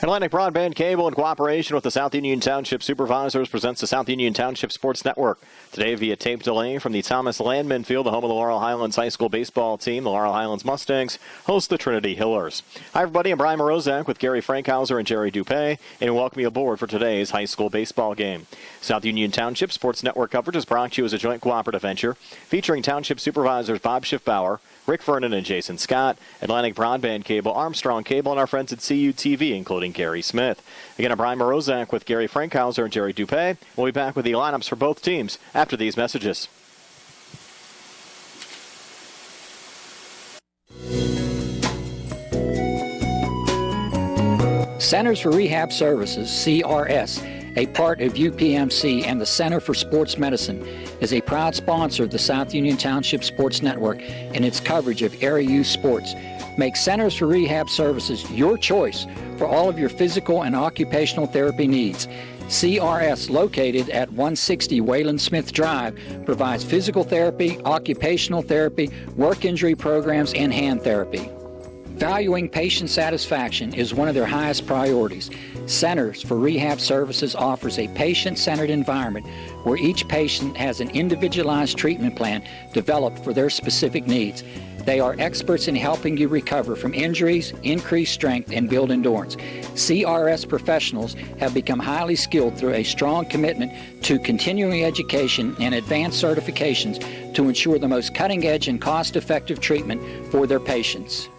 Atlantic Broadband Cable, in cooperation with the South Union Township Supervisors, presents the South Union Township Sports Network. Today via tape delay from the Thomas Landman Field, the home of the Laurel Highlands High School baseball team. The Laurel Highlands Mustangs host the Trinity Hillers. Hi, everybody. I'm Brian Morozak with Gary Frankhauser and Jerry Dupay, and we welcome you aboard for today's high school baseball game. South Union Township Sports Network coverage is brought to you as a joint cooperative venture featuring Township Supervisors Bob Schiffbauer, Rick Vernon, and Jason Scott, Atlantic Broadband Cable, Armstrong Cable, and our friends at CUTV, including Gary Smith. Again, I'm Brian Morozak with Gary Frankhauser and Jerry Dupay. We'll be back with the lineups for both teams after these messages. Centers for Rehab Services, CRS, a part of UPMC and the Center for Sports Medicine, is a proud sponsor of the South Union Township Sports Network and its coverage of area youth sports. Make Centers for Rehab Services your choice for all of your physical and occupational therapy needs. CRS, located at 160 Wayland Smith Drive, provides physical therapy, occupational therapy, work injury programs, and hand therapy. Valuing patient satisfaction is one of their highest priorities. Centers for Rehab Services offers a patient-centered environment where each patient has an individualized treatment plan developed for their specific needs. They are experts in helping you recover from injuries, increase strength, and build endurance. CRS professionals have become highly skilled through a strong commitment to continuing education and advanced certifications to ensure the most cutting-edge and cost-effective treatment for their patients.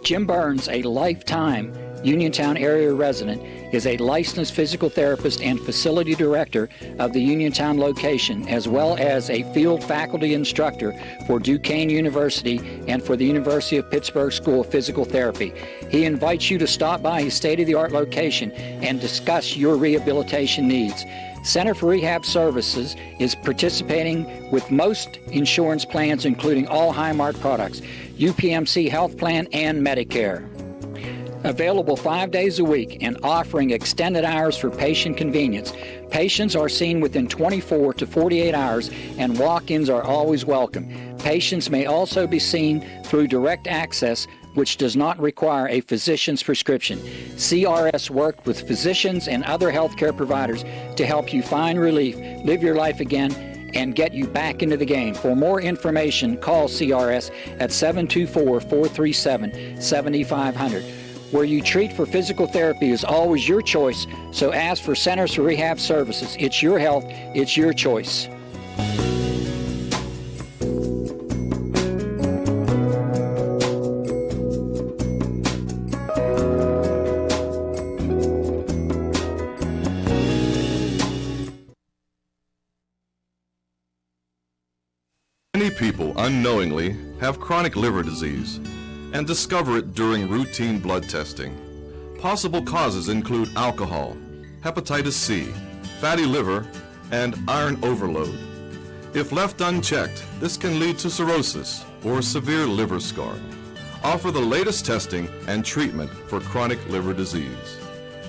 Jim Burns, a lifetime Uniontown area resident, is a licensed physical therapist and facility director of the Uniontown location, as well as a field faculty instructor for Duquesne University and for the University of Pittsburgh School of Physical Therapy. He invites you to stop by his state-of-the-art location and discuss your rehabilitation needs. Center for Rehab Services is participating with most insurance plans, including all Highmark products, UPMC Health Plan, and Medicare. Available 5 days a week and offering extended hours for patient convenience. Patients are seen within 24 to 48 hours, and walk-ins are always welcome. Patients may also be seen through direct access, which does not require a physician's prescription. CRS works with physicians and other healthcare providers to help you find relief, live your life again, and get you back into the game. For more information, call CRS at 724-437-7500. Where you treat for physical therapy is always your choice, so ask for Centers for Rehab Services. It's your health, it's your choice. Many people unknowingly have chronic liver disease and discover it during routine blood testing. Possible causes include alcohol, hepatitis C, fatty liver, and iron overload. If left unchecked, this can lead to cirrhosis or severe liver scarring. Offer the latest testing and treatment for chronic liver disease.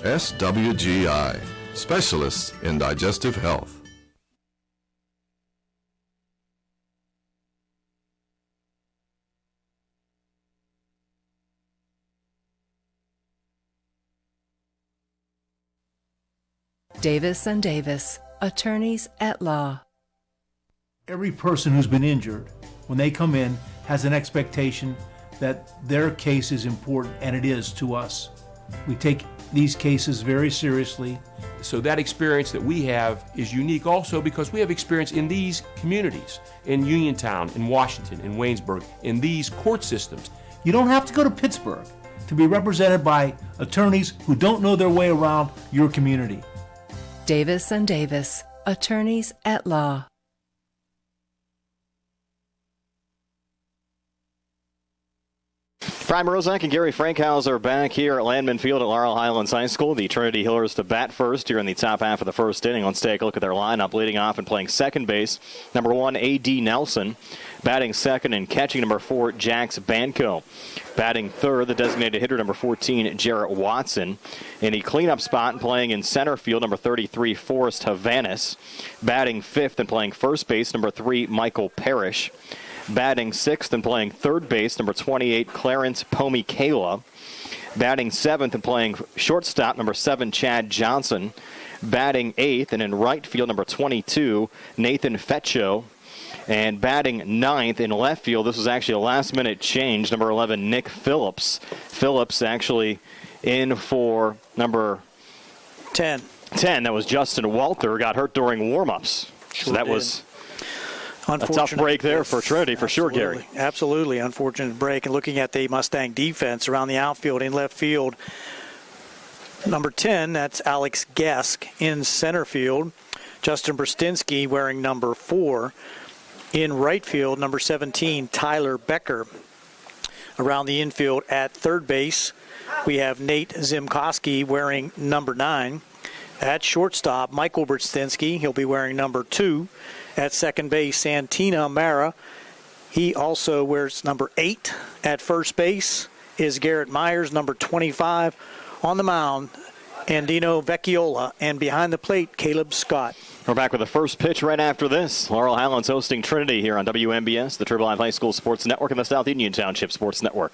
SWGI, specialists in digestive health. Davis & Davis, attorneys at law. Every person who's been injured, when they come in, has an expectation that their case is important, and it is to us. We take these cases very seriously. So that experience that we have is unique also because we have experience in these communities, in Uniontown, in Washington, in Waynesburg, in these court systems. You don't have to go to Pittsburgh to be represented by attorneys who don't know their way around your community. Davis & Davis, attorneys at law. Brian Morozak and Gary Frankhauser are back here at Landman Field at Laurel Highlands High School. The Trinity Hillers to bat first here in the top half of the first inning. Let's take a look at their lineup. Leading off and playing second base, number 1, A.D. Nelson. Batting second and catching, number 4, Jax Banco. Batting third, the designated hitter, number 14, Jarrett Watson. In the cleanup spot and playing in center field, number 33, Forrest Havanis. Batting fifth and playing first base, number 3, Michael Parrish. Batting sixth and playing third base, number 28, Clarence Pomikala. Batting 7th and playing shortstop, number 7, Chad Johnson. Batting 8th and in right field, number 22, Nathan Fetcho. And batting 9th in left field, this was actually a last-minute change, number 11, Nick Phillips. Phillips actually in for number 10. That was Justin Walter, got hurt during warm-ups. So that was a tough break there for Trinity, for sure, Gary. Absolutely, unfortunate break. And looking at the Mustang defense around the outfield, in left field, number 10, that's Alex Gesk. In center field, Justin Brstinsky wearing number 4. In right field, number 17, Tyler Becker. Around the infield at third base, we have Nate Zimkowski wearing number 9. At shortstop, Michael Brstinsky, he'll be wearing number 2. At second base, Santina Mara, he also wears number 8. At first base is Garrett Myers, number 25. On the mound, Andino Vecchiola, and behind the plate, Caleb Scott. We're back with the first pitch right after this. Laurel Highlands hosting Trinity here on WMBS, the Triple High School Sports Network, and the South Union Township Sports Network.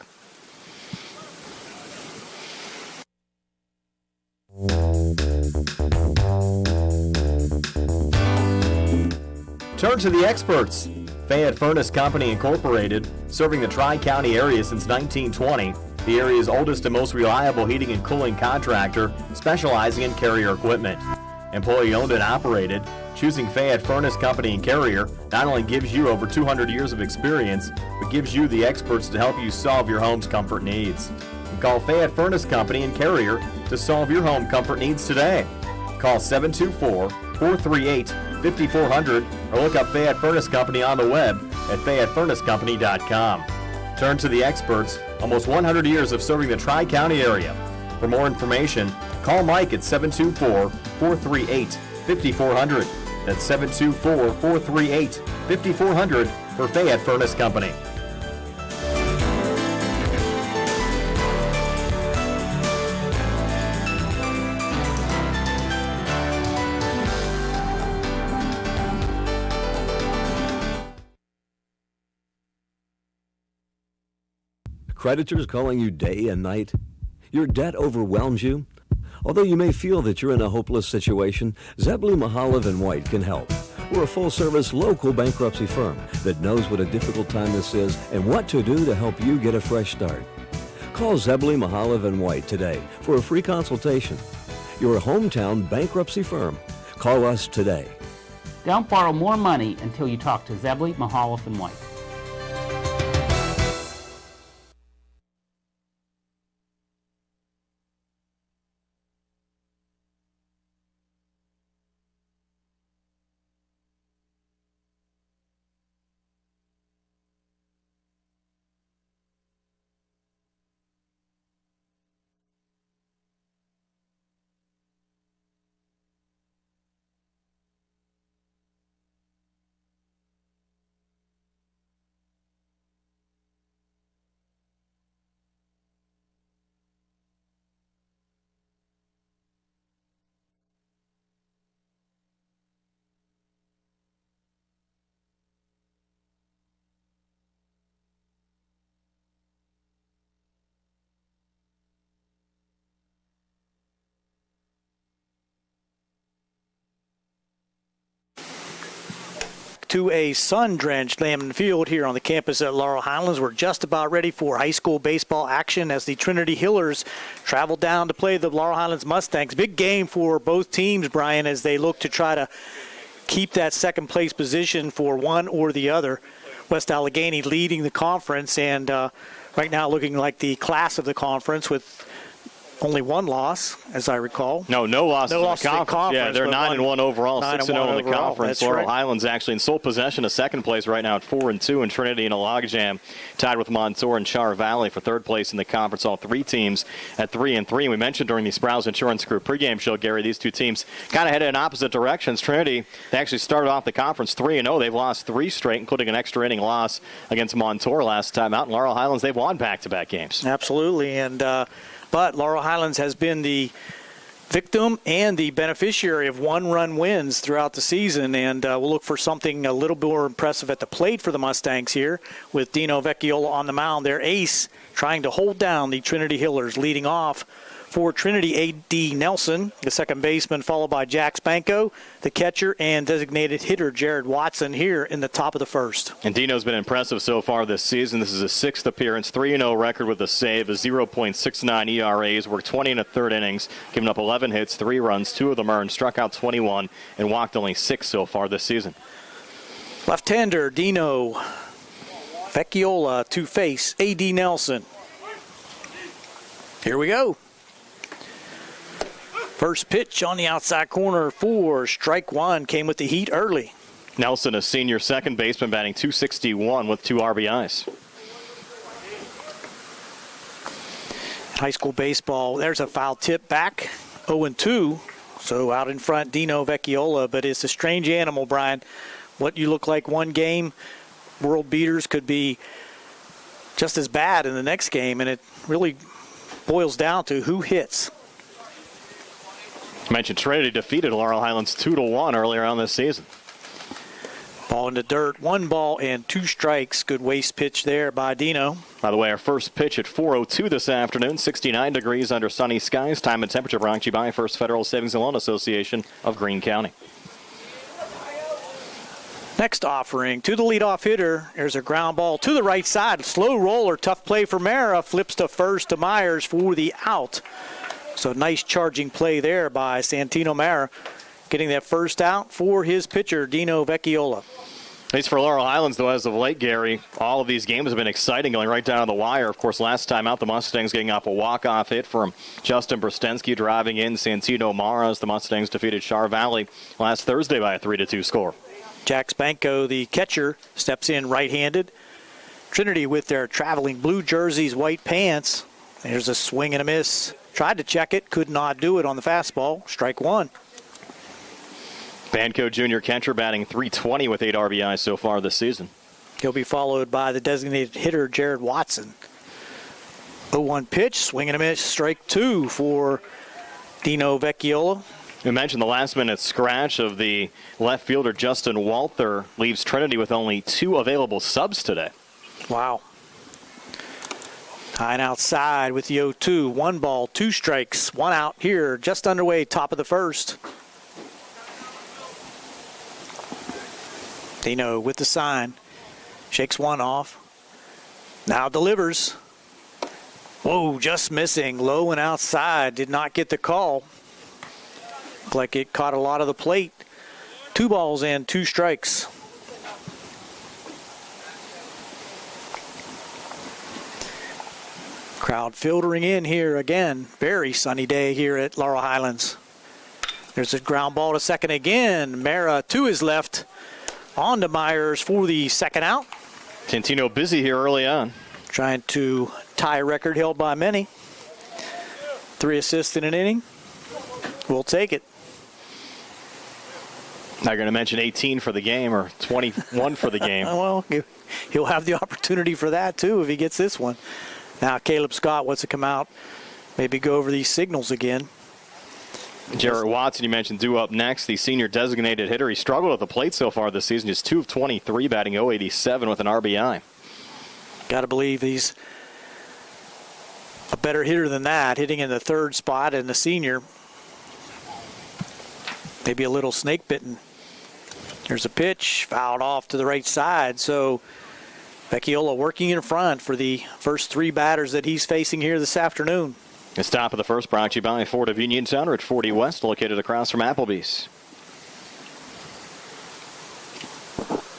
Turn to the experts. Fayette Furnace Company Incorporated, serving the Tri-County area since 1920. The area's oldest and most reliable heating and cooling contractor, specializing in Carrier equipment. Employee-owned and operated, choosing Fayette Furnace Company and Carrier not only gives you over 200 years of experience, but gives you the experts to help you solve your home's comfort needs. Call Fayette Furnace Company and Carrier to solve your home comfort needs today. Call 724-438-5400 or look up Fayette Furnace Company on the web at FayetteFurnaceCompany.com. Turn to the experts, almost 100 years of serving the Tri-County area. For more information, call Mike at 724-438-5400. That's 724-438-5400 for Fayette Furnace Company. Creditors calling you day and night? Your debt overwhelms you? Although you may feel that you're in a hopeless situation, Zebley, Mahalev & White can help. We're a full-service local bankruptcy firm that knows what a difficult time this is and what to do to help you get a fresh start. Call Zebley, Mahalev & White today for a free consultation. Your hometown bankruptcy firm. Call us today. Don't borrow more money until you talk to Zebley, Mahalev & White. To a sun-drenched Lamb Field here on the campus at Laurel Highlands. We're just about ready for high school baseball action as the Trinity Hillers travel down to play the Laurel Highlands Mustangs. Big game for both teams, Brian, as they look to try to keep that second-place position for one or the other. West Allegheny leading the conference, and right now looking like the class of the conference with only one loss, as I recall. No losses in the conference. Yeah, they're 9-1 overall, 6-0 in the conference. Laurel right. Highlands actually in sole possession of second place right now at 4-2, and Trinity in a logjam, tied with Montour and Char Valley for third place in the conference. All three teams at 3-3. We mentioned during the Sprouse Insurance Group pregame show, Gary, these two teams kind of headed in opposite directions. Trinity, they actually started off the conference 3-0. They've lost 3 straight, including an extra inning loss against Montour last time out. And Laurel Highlands, they've won back-to-back games. Absolutely, and but Laurel Highlands has been the victim and the beneficiary of one-run wins throughout the season, and we'll look for something a little more impressive at the plate for the Mustangs here with Dino Vecchiola on the mound. Their ace trying to hold down the Trinity Hillers. Leading off for Trinity, A.D. Nelson, the second baseman, followed by Jack Spanko, the catcher, and designated hitter Jared Watson here in the top of the first. And Dino's been impressive so far this season. This is his sixth appearance, 3-0 record with a save, a 0.69 ERA. He's worked 20 and a third innings, given up 11 hits, 3 runs, 2 of them earned, struck out 21, and walked only 6 so far this season. Left-hander Dino Vecchiola to face A.D. Nelson. Here we go. First pitch on the outside corner for strike one. Came with the heat early. Nelson, a senior second baseman, batting .261 with 2 RBIs. High school baseball, there's a foul tip back. 0-2. So out in front, Dino Vecchiola. But it's a strange animal, Brian. What you look like one game, world beaters could be just as bad in the next game. And it really boils down to who hits. You mentioned Trinity defeated Laurel Highlands 2-1 earlier on this season. Ball in the dirt, 1 ball and 2 strikes. Good waste pitch there by Dino. By the way, our first pitch at 4:02 this afternoon, 69 degrees under sunny skies. Time and temperature brought to you by First Federal Savings and Loan Association of Greene County. Next offering to the leadoff hitter. There's a ground ball to the right side. Slow roller, tough play for Mara. Flips to first to Myers for the out. So nice charging play there by Santino Mara, getting that first out for his pitcher, Dino Vecchiola. At least for Laurel Highlands, though, as of late, Gary, all of these games have been exciting, going right down to the wire. Of course, last time out, the Mustangs getting off a walk-off hit from Justin Brostensky, driving in Santino Mara as the Mustangs defeated Char Valley last Thursday by a 3-2 score. Jack Spanko, the catcher, steps in right-handed. Trinity with their traveling blue jerseys, white pants. There's a swing and a miss. Tried to check it, could not do it on the fastball. Strike one. Banco Jr. catcher batting .320 with 8 RBIs so far this season. He'll be followed by the designated hitter, Jared Watson. 0-1 pitch, swing and a miss, strike two for Dino Vecchiola. We mentioned the last-minute scratch of the left fielder, Justin Walther, leaves Trinity with only 2 available subs today. Wow. High and outside with the 0-2. 1 ball, 2 strikes. 1 out here, just underway, top of the first. Dino with the sign. Shakes 1 off. Now delivers. Whoa, just missing. Low and outside. Did not get the call. Looked like it caught a lot of the plate. 2 balls and 2 strikes. Crowd filtering in here again. Very sunny day here at Laurel Highlands. There's a ground ball to second again. Mara to his left. On to Myers for the second out. Santino busy here early on. Trying to tie a record held by many. 3 assists in an inning. We'll take it. Not going to mention 18 for the game or 21 for the game. Well, he'll have the opportunity for that, too, if he gets this one. Now Caleb Scott wants to come out, maybe go over these signals again. Jarrett Watson, you mentioned, due up next. The senior designated hitter. He struggled at the plate so far this season. Just 2 of 23, batting .087 with an RBI. Got to believe he's a better hitter than that, hitting in the 3rd spot, and the senior maybe a little snake bitten. There's a pitch, fouled off to the right side. So Vecchiola working in front for the first 3 batters that he's facing here this afternoon. It's top of the first, brought to you by Ford of Uniontown at 40 West, located across from Applebee's.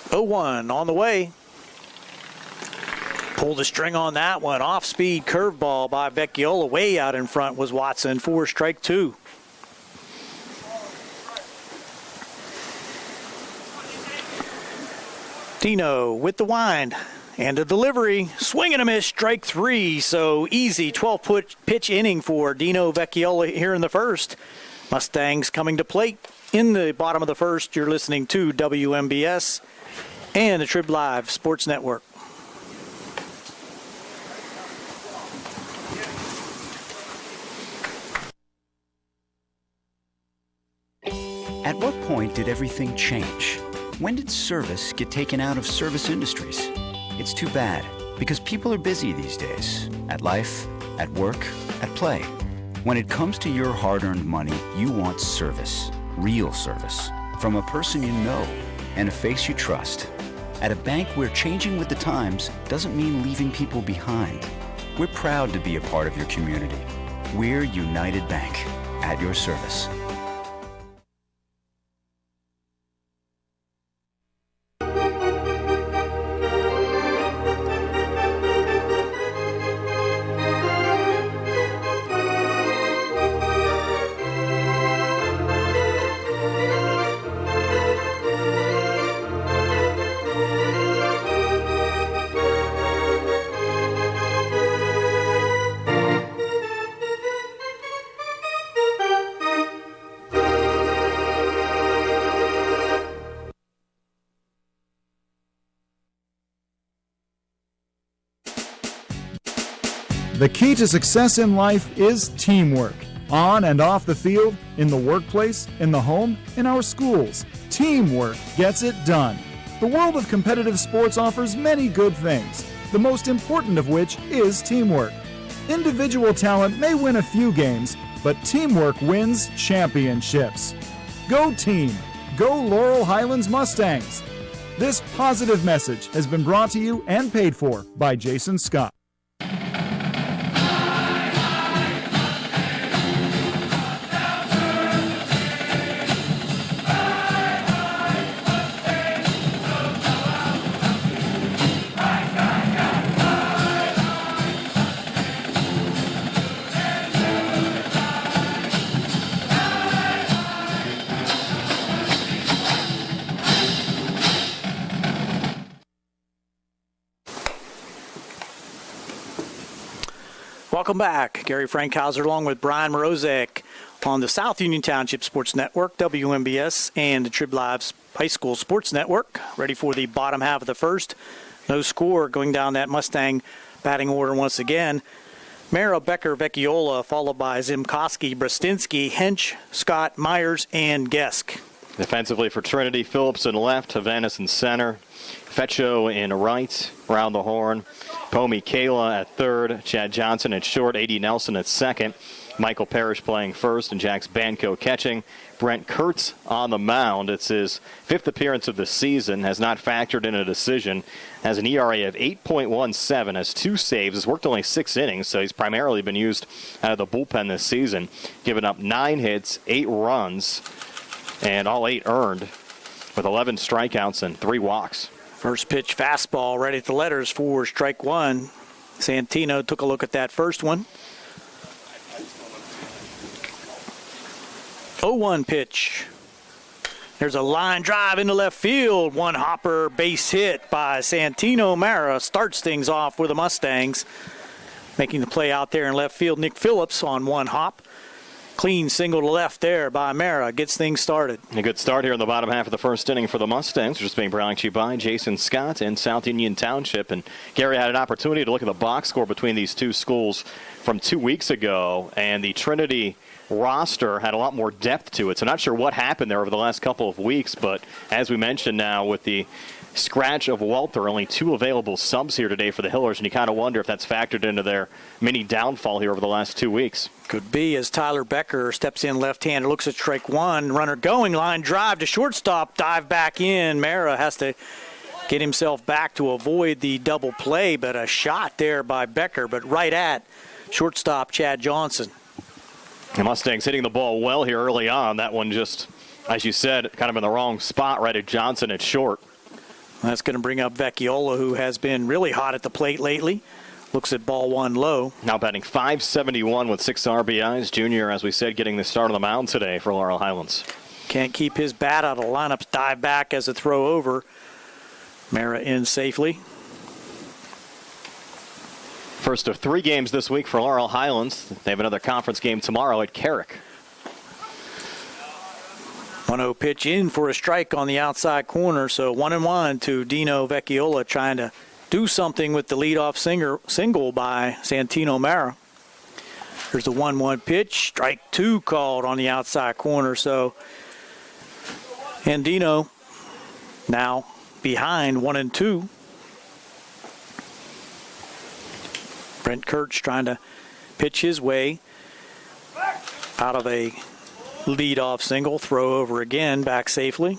0-1 on the way. Pulled the string on that one. Off-speed curveball by Vecchiola. Way out in front was Watson for strike 2. Dino with the wind and a delivery. Swing and a miss, strike 3. So easy 12-pitch inning for Dino Vecchiola here in the first. Mustangs coming to plate in the bottom of the first. You're listening to WMBS and the Trib Live Sports Network. At what point did everything change? When did service get taken out of service industries? It's too bad, because people are busy these days. At life, at work, at play. When it comes to your hard-earned money, you want service. Real service. From a person you know and a face you trust. At a bank where changing with the times doesn't mean leaving people behind. We're proud to be a part of your community. We're United Bank, at your service. The key to success in life is teamwork. On and off the field, in the workplace, in the home, in our schools. Teamwork gets it done. The world of competitive sports offers many good things, the most important of which is teamwork. Individual talent may win a few games, but teamwork wins championships. Go team! Go Laurel Highlands Mustangs! This positive message has been brought to you and paid for by Jason Scott. Welcome back. Gary Frankhauser along with Brian Morozek on the South Union Township Sports Network, WMBS, and the Trib Live's High School Sports Network. Ready for the bottom half of the first. No score going down that Mustang batting order once again. Mara, Becker, Vecchiola, followed by Zimkowski, Brastinski, Hench, Scott, Myers, and Gesk. Defensively for Trinity, Phillips in left, Havanas in center, Fecho in right, around the horn, Pomi Kayla at third, Chad Johnson at short, A.D. Nelson at second, Michael Parrish playing first, and Jax Banco catching. Brent Kurtz on the mound. It's his fifth appearance of the season, has not factored in a decision, has an ERA of 8.17, has 2 saves, has worked only 6 innings, so he's primarily been used out of the bullpen this season, given up 9 hits, 8 runs, and all 8 earned, with 11 strikeouts and 3 walks. First pitch fastball right at the letters for strike one. Santino took a look at that first one. 0-1 pitch. There's a line drive into left field. One hopper base hit by Santino Mara starts things off with the Mustangs. Making the play out there in left field, Nick Phillips on one hop. Clean single to left there by Mara. Gets things started. A good start here in the bottom half of the first inning for the Mustangs, which is being brought to you by Jason Scott and South Union Township. And Gary had an opportunity to look at the box score between these two schools from 2 weeks ago, and the Trinity roster had a lot more depth to it. So not sure what happened there over the last couple of weeks, but as we mentioned now with the scratch of Walter, only 2 available subs here today for the Hillers, and you kind of wonder if that's factored into their mini downfall here over the last 2 weeks. Could be, as Tyler Becker steps in left-handed, looks at strike one, runner going, line drive to shortstop, dive back in. Mara has to get himself back to avoid the double play, but a shot there by Becker, but right at shortstop Chad Johnson. The Mustangs hitting the ball well here early on. That one just, as you said, kind of in the wrong spot, right at Johnson at short. That's going to bring up Vecchiola, who has been really hot at the plate lately. Looks at ball one low. Now batting .571 with 6 RBIs. Junior, as we said, getting the start on the mound today for Laurel Highlands. Can't keep his bat out of the lineups. Dive back as a throw over. Mara in safely. First of 3 games this week for Laurel Highlands. They have another conference game tomorrow at Carrick. 1-0 pitch in for a strike on the outside corner. So 1-1 to Dino Vecchiola, trying to do something with the leadoff single by Santino Mara. There's the 1-1 pitch. Strike 2 called on the outside corner. So Andino now behind 1-2. Brent Kurtz trying to pitch his way out of a leadoff single, throw over again, back safely.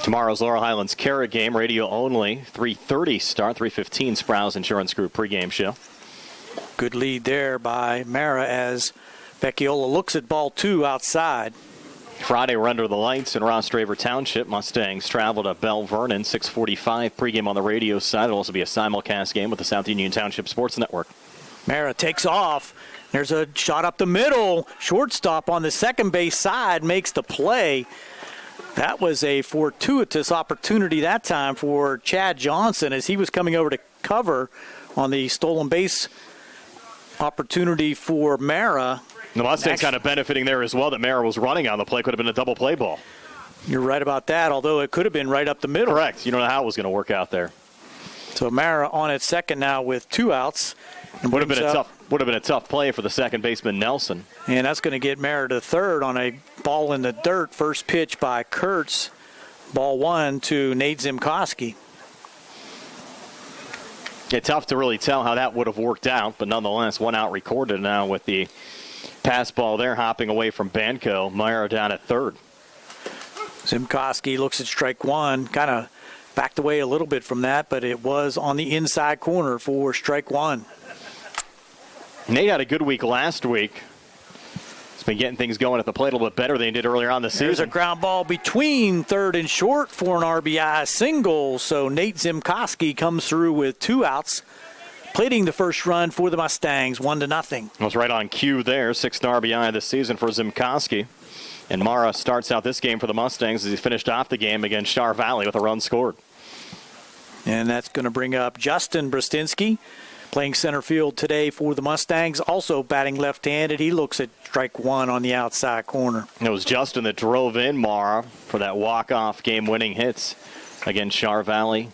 Tomorrow's Laurel Highlands Carrot game, radio only, 3:30 start, 3:15 Sprouse Insurance Group pregame show. Good lead there by Mara as Vecchiola looks at ball 2 outside. Friday, we're under the lights in Ross Draver Township. Mustangs travel to Bell Vernon, 6:45 pregame on the radio side. It'll also be a simulcast game with the South Union Township Sports Network. Mara takes off. There's a shot up the middle. Shortstop on the second base side makes the play. That was a fortuitous opportunity that time for Chad Johnson as he was coming over to cover on the stolen base opportunity for Mara. The Mustangs kind of benefiting there as well that Mara was running on the play. Could have been a double play ball. You're right about that, although it could have been right up the middle. Correct. You don't know how it was going to work out there. So Mara on its second now with 2 outs. And would have been a tough play for the second baseman Nelson. And that's going to get Mara to third on a ball in the dirt. First pitch by Kurtz. Ball 1 to Nate Zimkowski. It's tough to really tell how that would have worked out, but nonetheless, 1 out recorded now with the pass ball there hopping away from Banco. Mara down at third. Zimkowski looks at strike 1, kind of backed away a little bit from that, but it was on the inside corner for strike 1. Nate had a good week last week. He's been getting things going at the plate a little bit better than he did earlier on this season. There's a ground ball between third and short for an RBI single. So Nate Zimkowski comes through with 2 outs, plating the first run for the Mustangs, 1-0. Was right on cue there. 6th RBI this season for Zimkowski. And Mara starts out this game for the Mustangs as he finished off the game against Char Valley with a run scored. And that's going to bring up Justin Brustinski, playing center field today for the Mustangs, also batting left-handed. He looks at strike 1 on the outside corner. It was Justin that drove in Mara for that walk-off game-winning hits against Char Valley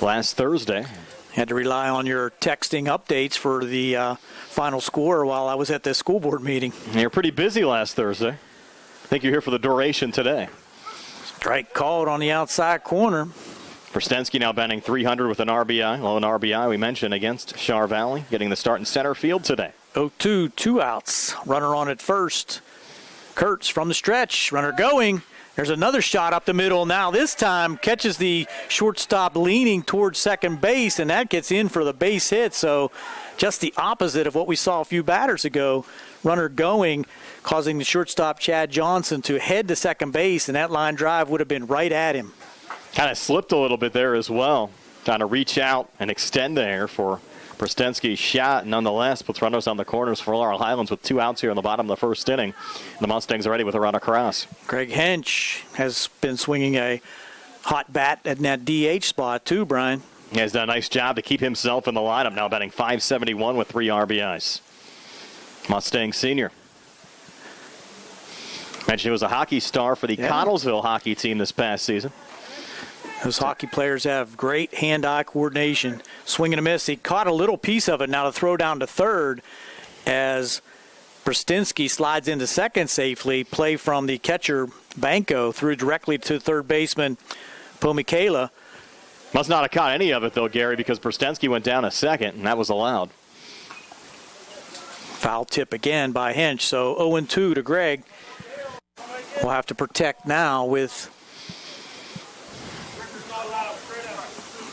last Thursday. Had to rely on your texting updates for the final score while I was at the school board meeting. You were pretty busy last Thursday. I think you're here for the duration today. Strike called on the outside corner. Brustensky now batting .300 with an RBI. Well, an RBI we mentioned against Char Valley, getting the start in center field today. 0-2, 2 outs. Runner on at first. Kurtz from the stretch. Runner going. There's another shot up the middle now. This time catches the shortstop leaning towards second base, and that gets in for the base hit. So just the opposite of what we saw a few batters ago. Runner going, causing the shortstop Chad Johnson to head to second base, and that line drive would have been right at him. Kind of slipped a little bit there as well. Trying to reach out and extend there for Brustensky's shot. Nonetheless, puts runners on the corners for Laurel Highlands with 2 outs here in the bottom of the first inning. The Mustangs are ready with a run across. Greg Hench has been swinging a hot bat at that DH spot too, Brian. He has done a nice job to keep himself in the lineup, now batting .571 with 3 RBIs. Mustang senior. Mentioned he was a hockey star for the Connellsville hockey team this past season. Those hockey players have great hand-eye coordination. Swing and a miss. He caught a little piece of it. Now to throw down to third as Brustinski slides into second safely. Play from the catcher, Banco, threw directly to third baseman, Pomikela. Must not have caught any of it, though, Gary, because Brustensky went down a second, and that was allowed. Foul tip again by Hench. So 0-2 to Greg. We'll have to protect now with...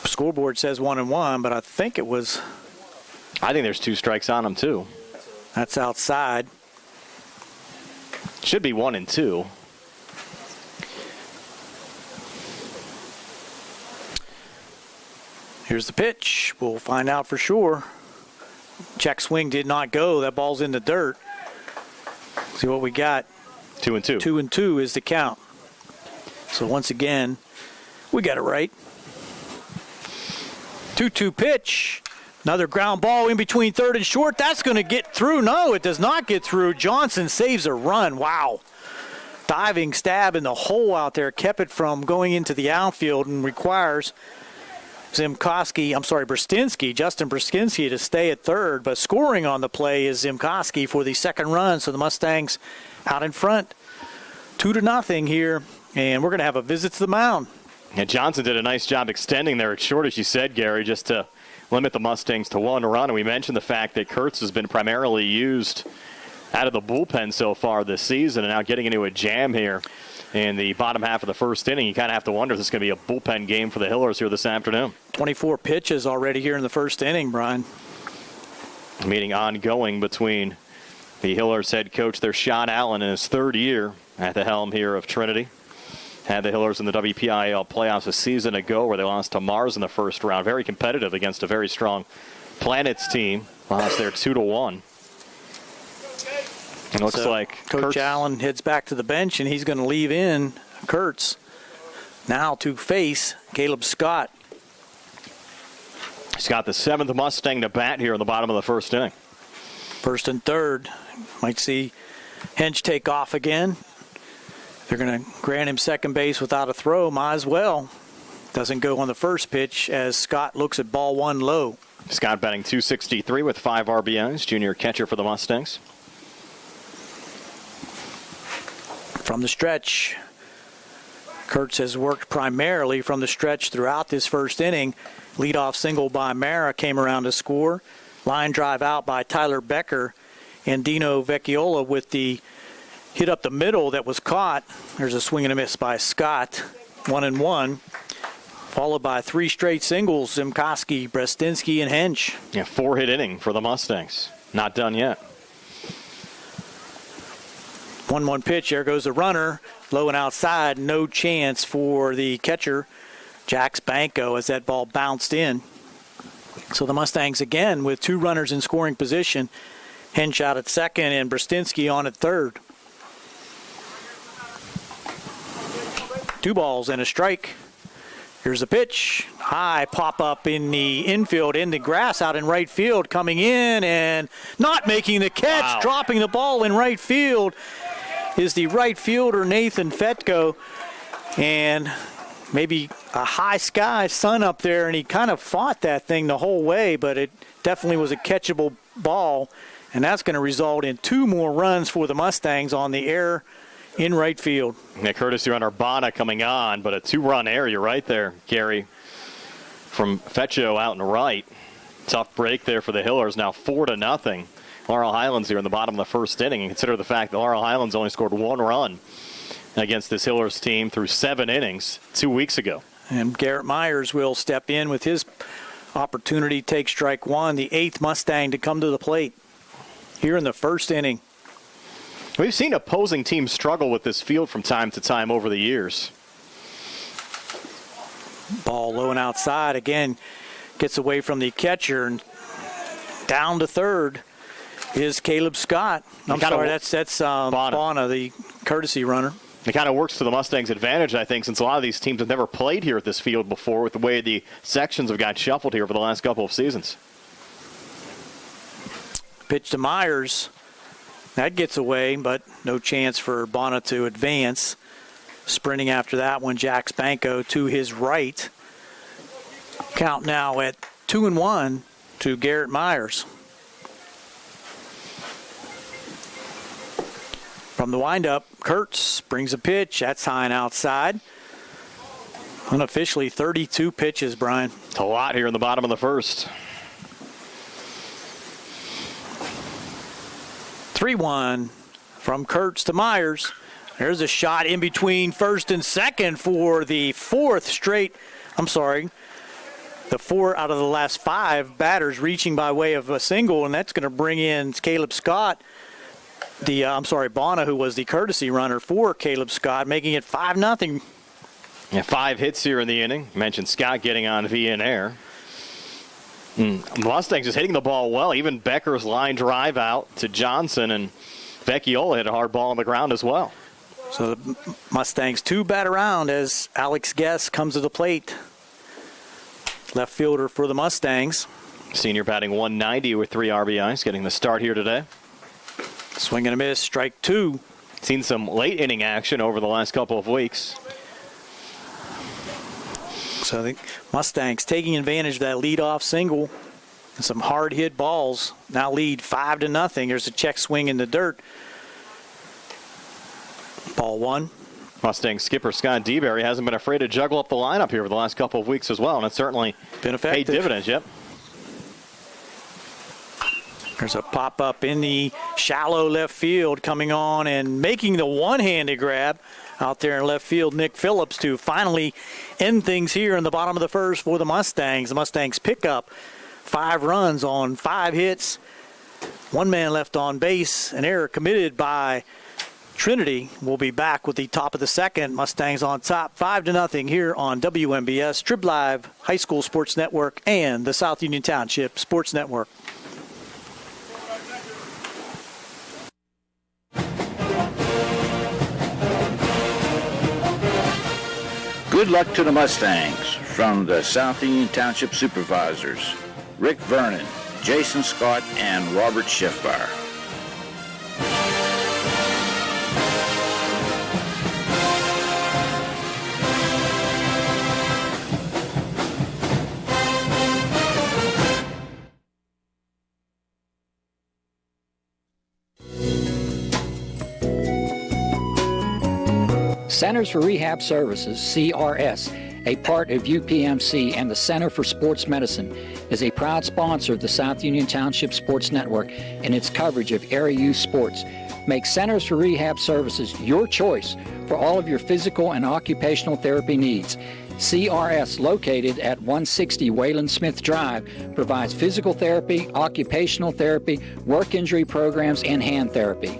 Scoreboard says 1-1, but I think it was... I think there's 2 strikes on him, too. That's outside. Should be 1-2. Here's the pitch. We'll find out for sure. Check swing did not go. That ball's in the dirt. See what we got. 2-2. 2-2 is the count. So once again, we got it right. 2-2 pitch. Another ground ball in between third and short. That's going to get through. No, it does not get through. Johnson saves a run. Wow. Diving stab in the hole out there. Kept it from going into the outfield and requires Brustinski, Justin Brustinski, to stay at third. But scoring on the play is Zimkowski for the second run. So the Mustangs out in front 2-0 here, and we're going to have a visit to the mound. And Johnson did a nice job extending there at short, as you said, Gary, just to limit the Mustangs to 1 run. And we mentioned the fact that Kurtz has been primarily used out of the bullpen so far this season, and now getting into a jam here in the bottom half of the first inning. You kind of have to wonder if this is going to be a bullpen game for the Hillers here this afternoon. 24 pitches already here in the first inning, Brian. Meeting ongoing between the Hillers head coach, their Sean Allen, in his 3rd year at the helm here of Trinity. Had the Hillers in the WPIAL playoffs a season ago where they lost to Mars in the first round. Very competitive against a very strong Planets team. Lost there 2-1. It looks like Coach Allen heads back to the bench, and he's going to leave in Kurtz now to face Caleb Scott. He's got the 7th Mustang to bat here in the bottom of the first inning. First and third. Might see Hench take off again. They're going to grant him second base without a throw. Might as well. Doesn't go on the first pitch as Scott looks at ball 1 low. Scott batting .263 with 5 RBIs, junior catcher for the Mustangs. From the stretch, Kurtz has worked primarily from the stretch throughout this first inning. Leadoff single by Mara came around to score. Line drive out by Tyler Becker, and Dino Vecchiola with the hit up the middle that was caught. There's a swing and a miss by Scott, 1-1. Followed by 3 straight singles, Zimkoski, Brestinsky, and Hench. Yeah, 4-hit inning for the Mustangs. Not done yet. 1-1 pitch. There goes the runner. Low and outside. No chance for the catcher, Jax Banco, as that ball bounced in. So the Mustangs again with 2 runners in scoring position. Hench out at second and Brestinsky on at third. 2 balls and a strike. Here's the pitch. High pop up in the infield, in the grass out in right field, coming in and not making the catch. Wow. Dropping the ball in right field is the right fielder Nathan Fetko. And maybe a high sky sun up there, and he kind of fought that thing the whole way, but it definitely was a catchable ball. And that's going to result in 2 more runs for the Mustangs on the air in right field. Yeah, courtesy runner Bonner coming on, but a 2-run error. You're right there, Gary, from Fetcho out and right. Tough break there for the Hillers. Now 4-0. Laurel Highlands here in the bottom of the first inning. And consider the fact that Laurel Highlands only scored 1 run against this Hillers team through 7 innings 2 weeks ago. And Garrett Myers will step in with his opportunity, take strike 1, the 8th Mustang to come to the plate here in the first inning. We've seen opposing teams struggle with this field from time to time over the years. Ball low and outside. Again, gets away from the catcher. And down to third is Caleb Scott. I'm sorry, that's Bonner, the courtesy runner. It kind of works to the Mustangs' advantage, I think, since a lot of these teams have never played here at this field before with the way the sections have got shuffled here for the last couple of seasons. Pitch to Myers. That gets away, but no chance for Bonner to advance. Sprinting after that one, Jax Banco to his right. Count now at 2-1 to Garrett Myers. From the windup, Kurtz brings a pitch. That's high and outside. Unofficially 32 pitches, Brian. It's a lot here in the bottom of the first. 3-1 from Kurtz to Myers. There's a shot in between first and second for the 4 out of the last 5 batters reaching by way of a single, and that's going to bring in Caleb Scott. Bonner, who was the courtesy runner for Caleb Scott, making it 5-0. Yeah, 5 hits here in the inning. Mentioned Scott getting on via an air. Mustangs is hitting the ball well. Even Becker's line drive out to Johnson, and Vecchiola hit a hard ball on the ground as well. So the Mustangs 2 bat around as Alex Guess comes to the plate. Left fielder for the Mustangs. Senior batting .190 with 3 RBIs, getting the start here today. Swing and a miss, strike 2. Seen some late inning action over the last couple of weeks. So the Mustangs taking advantage of that leadoff single and some hard hit balls. Now lead 5-0. There's a check swing in the dirt. Ball one. Mustang skipper Scott DeBerry hasn't been afraid to juggle up the lineup here for the last couple of weeks as well, and it's certainly been paid dividends. Yep. There's a pop-up in the shallow left field coming on and making the one-handed grab out there in left field, Nick Phillips, to finally end things here in the bottom of the first for the Mustangs. The Mustangs pick up 5 runs on 5 hits. 1 man left on base. An error committed by Trinity. Will be back with the top of the second. Mustangs on top 5-0 here on WMBS, Trib Live High School Sports Network, and the South Union Township Sports Network. Good luck to the Mustangs from the South Union Township Supervisors, Rick Vernon, Jason Scott, and Robert Schiffbar. Centers for Rehab Services, CRS, a part of UPMC and the Center for Sports Medicine, is a proud sponsor of the South Union Township Sports Network and its coverage of area youth sports. Make Centers for Rehab Services your choice for all of your physical and occupational therapy needs. CRS, located at 160 Wayland Smith Drive, provides physical therapy, occupational therapy, work injury programs, and hand therapy.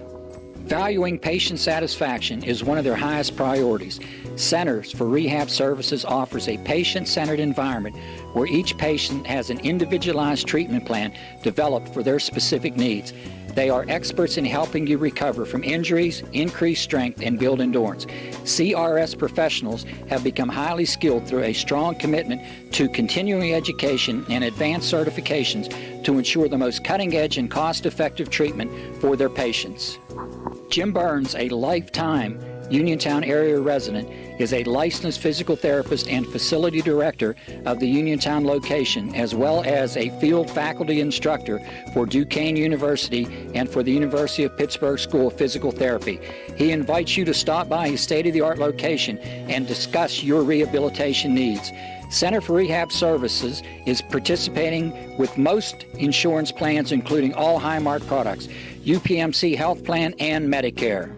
Valuing patient satisfaction is one of their highest priorities. Centers for Rehab Services offers a patient-centered environment where each patient has an individualized treatment plan developed for their specific needs. They are experts in helping you recover from injuries, increase strength, and build endurance. CRS professionals have become highly skilled through a strong commitment to continuing education and advanced certifications to ensure the most cutting-edge and cost-effective treatment for their patients. Jim Burns, a lifetime Uniontown area resident, is a licensed physical therapist and facility director of the Uniontown location, as well as a field faculty instructor for Duquesne University and for the University of Pittsburgh School of Physical Therapy. He invites you to stop by his state-of-the-art location and discuss your rehabilitation needs. Center for Rehab Services is participating with most insurance plans, including all Highmark products, UPMC Health Plan, and Medicare.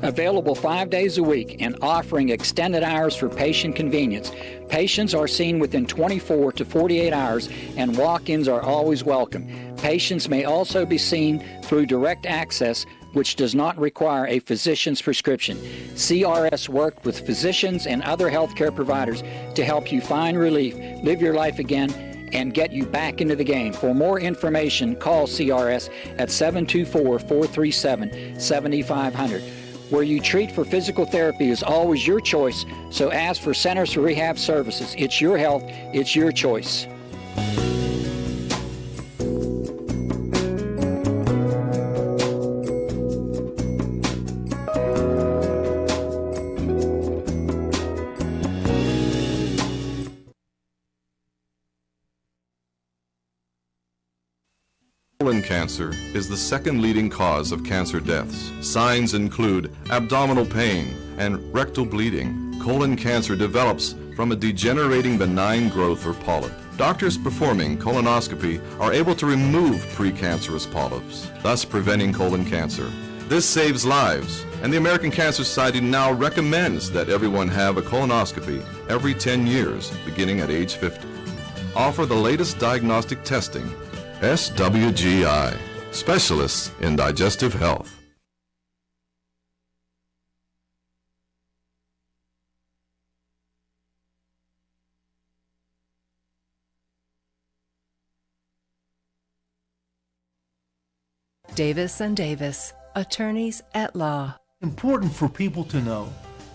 Available 5 days a week and offering extended hours for patient convenience. Patients are seen within 24 to 48 hours, and walk-ins are always welcome. Patients may also be seen through direct access, which does not require a physician's prescription. CRS worked with physicians and other healthcare providers to help you find relief, live your life again, and get you back into the game. For more information, call CRS at 724-437-7500. Where you treat for physical therapy is always your choice, so ask for Centers for Rehab Services. It's your health, it's your choice. Colon cancer is the second leading cause of cancer deaths. Signs include abdominal pain and rectal bleeding. Colon cancer develops from a degenerating benign growth or polyp. Doctors performing colonoscopy are able to remove precancerous polyps, thus preventing colon cancer. This saves lives, and the American Cancer Society now recommends that everyone have a colonoscopy every 10 years, beginning at age 50. Offer the latest diagnostic testing. SWGI, specialists in digestive health. Davis and Davis, attorneys at law. Important for people to know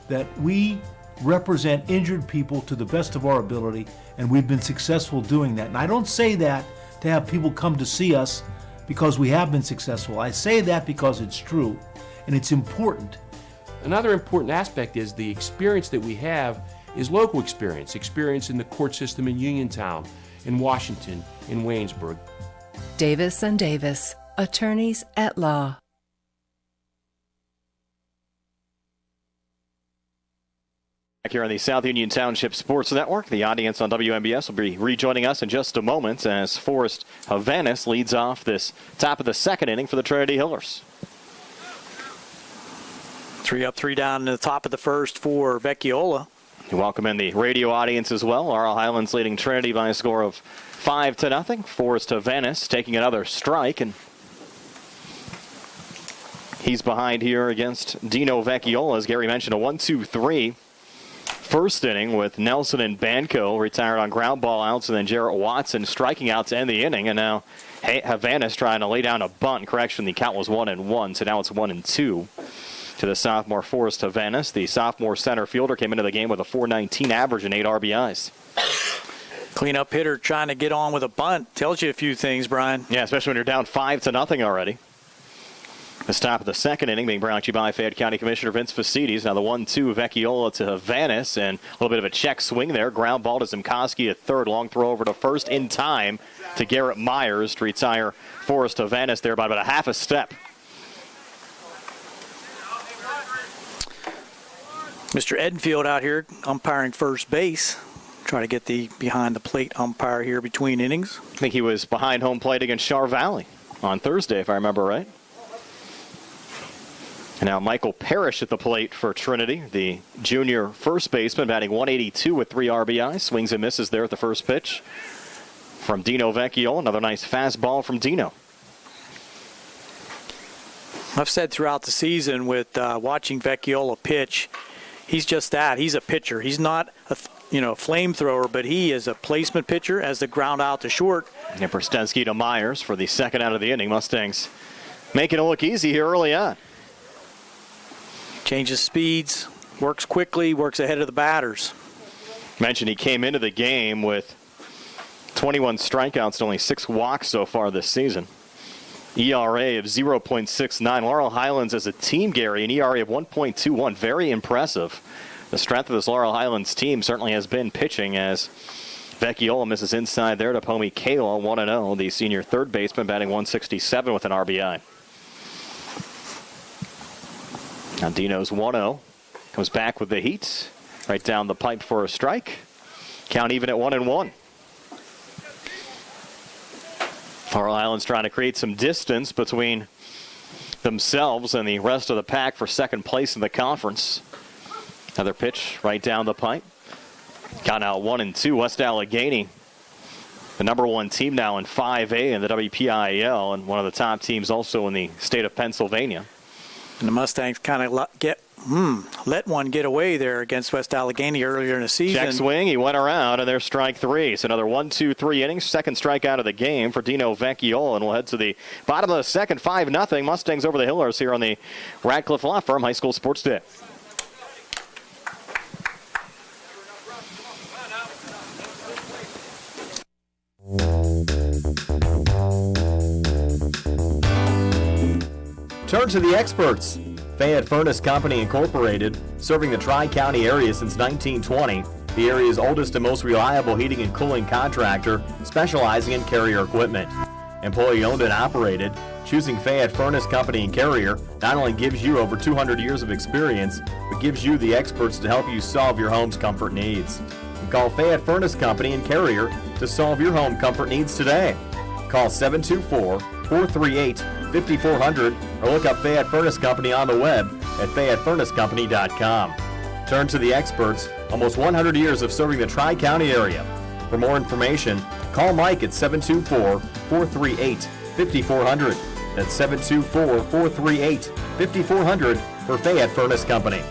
that we represent injured people to the best of our ability, and we've been successful doing that. And I don't say that to have people come to see us because we have been successful. I say that because it's true, and it's important. Another important aspect is the experience that we have is local experience in the court system in Uniontown, in Washington, in Waynesburg. Davis and Davis, attorneys at law. Here on the South Union Township Sports Network, the audience on WMBS will be rejoining us in just a moment as Forrest Havanis leads off this top of the second inning for the Trinity Hillers. 3 up, 3 down in the top of the first for Vecchiola. We welcome in the radio audience as well. Laurel Highlands leading Trinity by a score of 5-0. Forrest Havanis taking another strike, and he's behind here against Dino Vecchiola. As Gary mentioned, a 1-2-3. First inning with Nelson and Banco retired on ground ball outs, and then Jarrett Watson striking out to end the inning. And now Havanis trying to lay down a bunt. Correction, the count was 1-1, so now it's 1-2 to the sophomore Forrest Havanis. The sophomore center fielder came into the game with a .419 average and 8 RBIs. Cleanup hitter trying to get on with a bunt. Tells you a few things, Brian. Yeah, especially when you're down 5-0 already. The stop of the second inning being brought to you by Fayette County Commissioner Vince Facilities. Now the 1-2 Vecchiola to Havanis, and a little bit of a check swing there. Ground ball to Zimkowski at third. Long throw over to first in time to Garrett Myers to retire Forrest Havanis there by about a half a step. Mr. Edenfield out here umpiring first base. Try to get the behind the plate umpire here between innings. I think he was behind home plate against Char Valley on Thursday, if I remember right. And now Michael Parrish at the plate for Trinity, the junior first baseman, batting .182 with 3 RBIs. Swings and misses there at the first pitch from Dino Vecchiola. Another nice fastball from Dino. I've said throughout the season with watching Vecchiola pitch, he's just that. He's a pitcher. He's not a flamethrower, but he is a placement pitcher as the ground out to short. And Prstensky to Myers for the second out of the inning. Mustangs making it look easy here early on. Changes speeds, works quickly, works ahead of the batters. Mentioned he came into the game with 21 strikeouts and only 6 walks so far this season. ERA of 0.69. Laurel Highlands as a team, Gary, an ERA of 1.21. Very impressive. The strength of this Laurel Highlands team certainly has been pitching, as Vecchiola misses inside there to Pomi Kayla, 1-0. The senior third baseman batting .167 with an RBI. Now Dino's 1-0. Comes back with the heat. Right down the pipe for a strike. Count even at 1-1. Laurel Highlands trying to create some distance between themselves and the rest of the pack for second place in the conference. Another pitch right down the pipe. Got out 1-2. West Allegheny, the number 1 team now in 5A in the WPIAL, and one of the top teams also in the state of Pennsylvania. And the Mustangs kind of let one get away there against West Allegheny earlier in the season. Check swing, he went around, and there's strike 3. So another 1-2-3 innings, second strikeout of the game for Dino Vecchiola, and we'll head to the bottom of the second, 5-0. Mustangs over the Hillers here on the Radcliffe Law Firm High School Sports Day. Turn to the experts. Fayette Furnace Company Incorporated, serving the Tri-County area since 1920. The area's oldest and most reliable heating and cooling contractor, specializing in Carrier equipment. Employee owned and operated, choosing Fayette Furnace Company and Carrier not only gives you over 200 years of experience, but gives you the experts to help you solve your home's comfort needs. Call Fayette Furnace Company and Carrier to solve your home comfort needs today. Call 724-438-5400 or look up Fayette Furnace Company on the web at FayetteFurnaceCompany.com. Turn to the experts, almost 100 years of serving the Tri-County area. For more information, call Mike at 724-438-5400. That's 724-438-5400 for Fayette Furnace Company.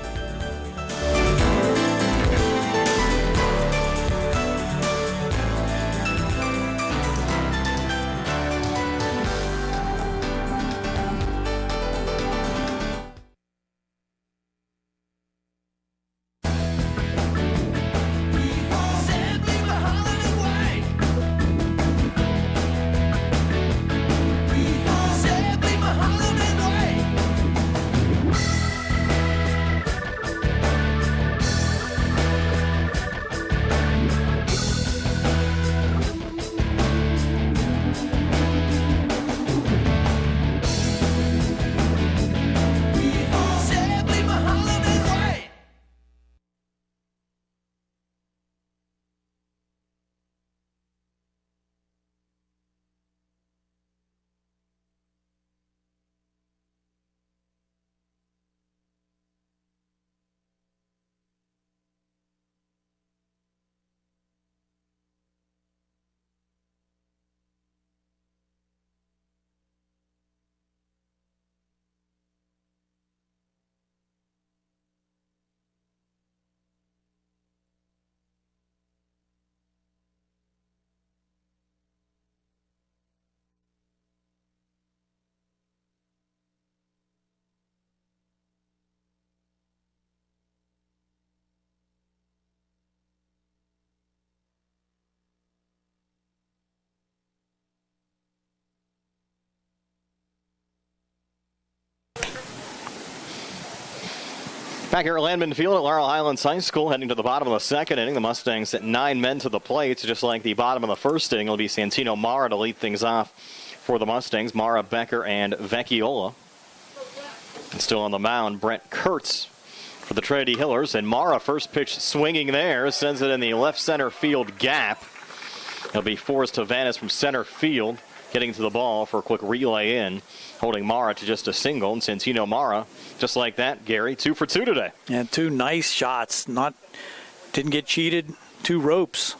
Back here at Landman Field at Laurel Highlands High School, heading to the bottom of the second inning. The Mustangs at 9 men to the plate, just like the bottom of the first inning. It'll be Santino Mara to lead things off for the Mustangs. Mara, Becker, and Vecchiola. And still on the mound, Brent Kurtz for the Trinity Hillers. And Mara, first pitch swinging there, sends it in the left center field gap. He'll be forced to vanish from center field, getting to the ball for a quick relay in, holding Mara to just a single. And Santino Mara, just like that, Gary, 2 for 2 today. And 2 nice shots. Didn't get cheated. 2 ropes.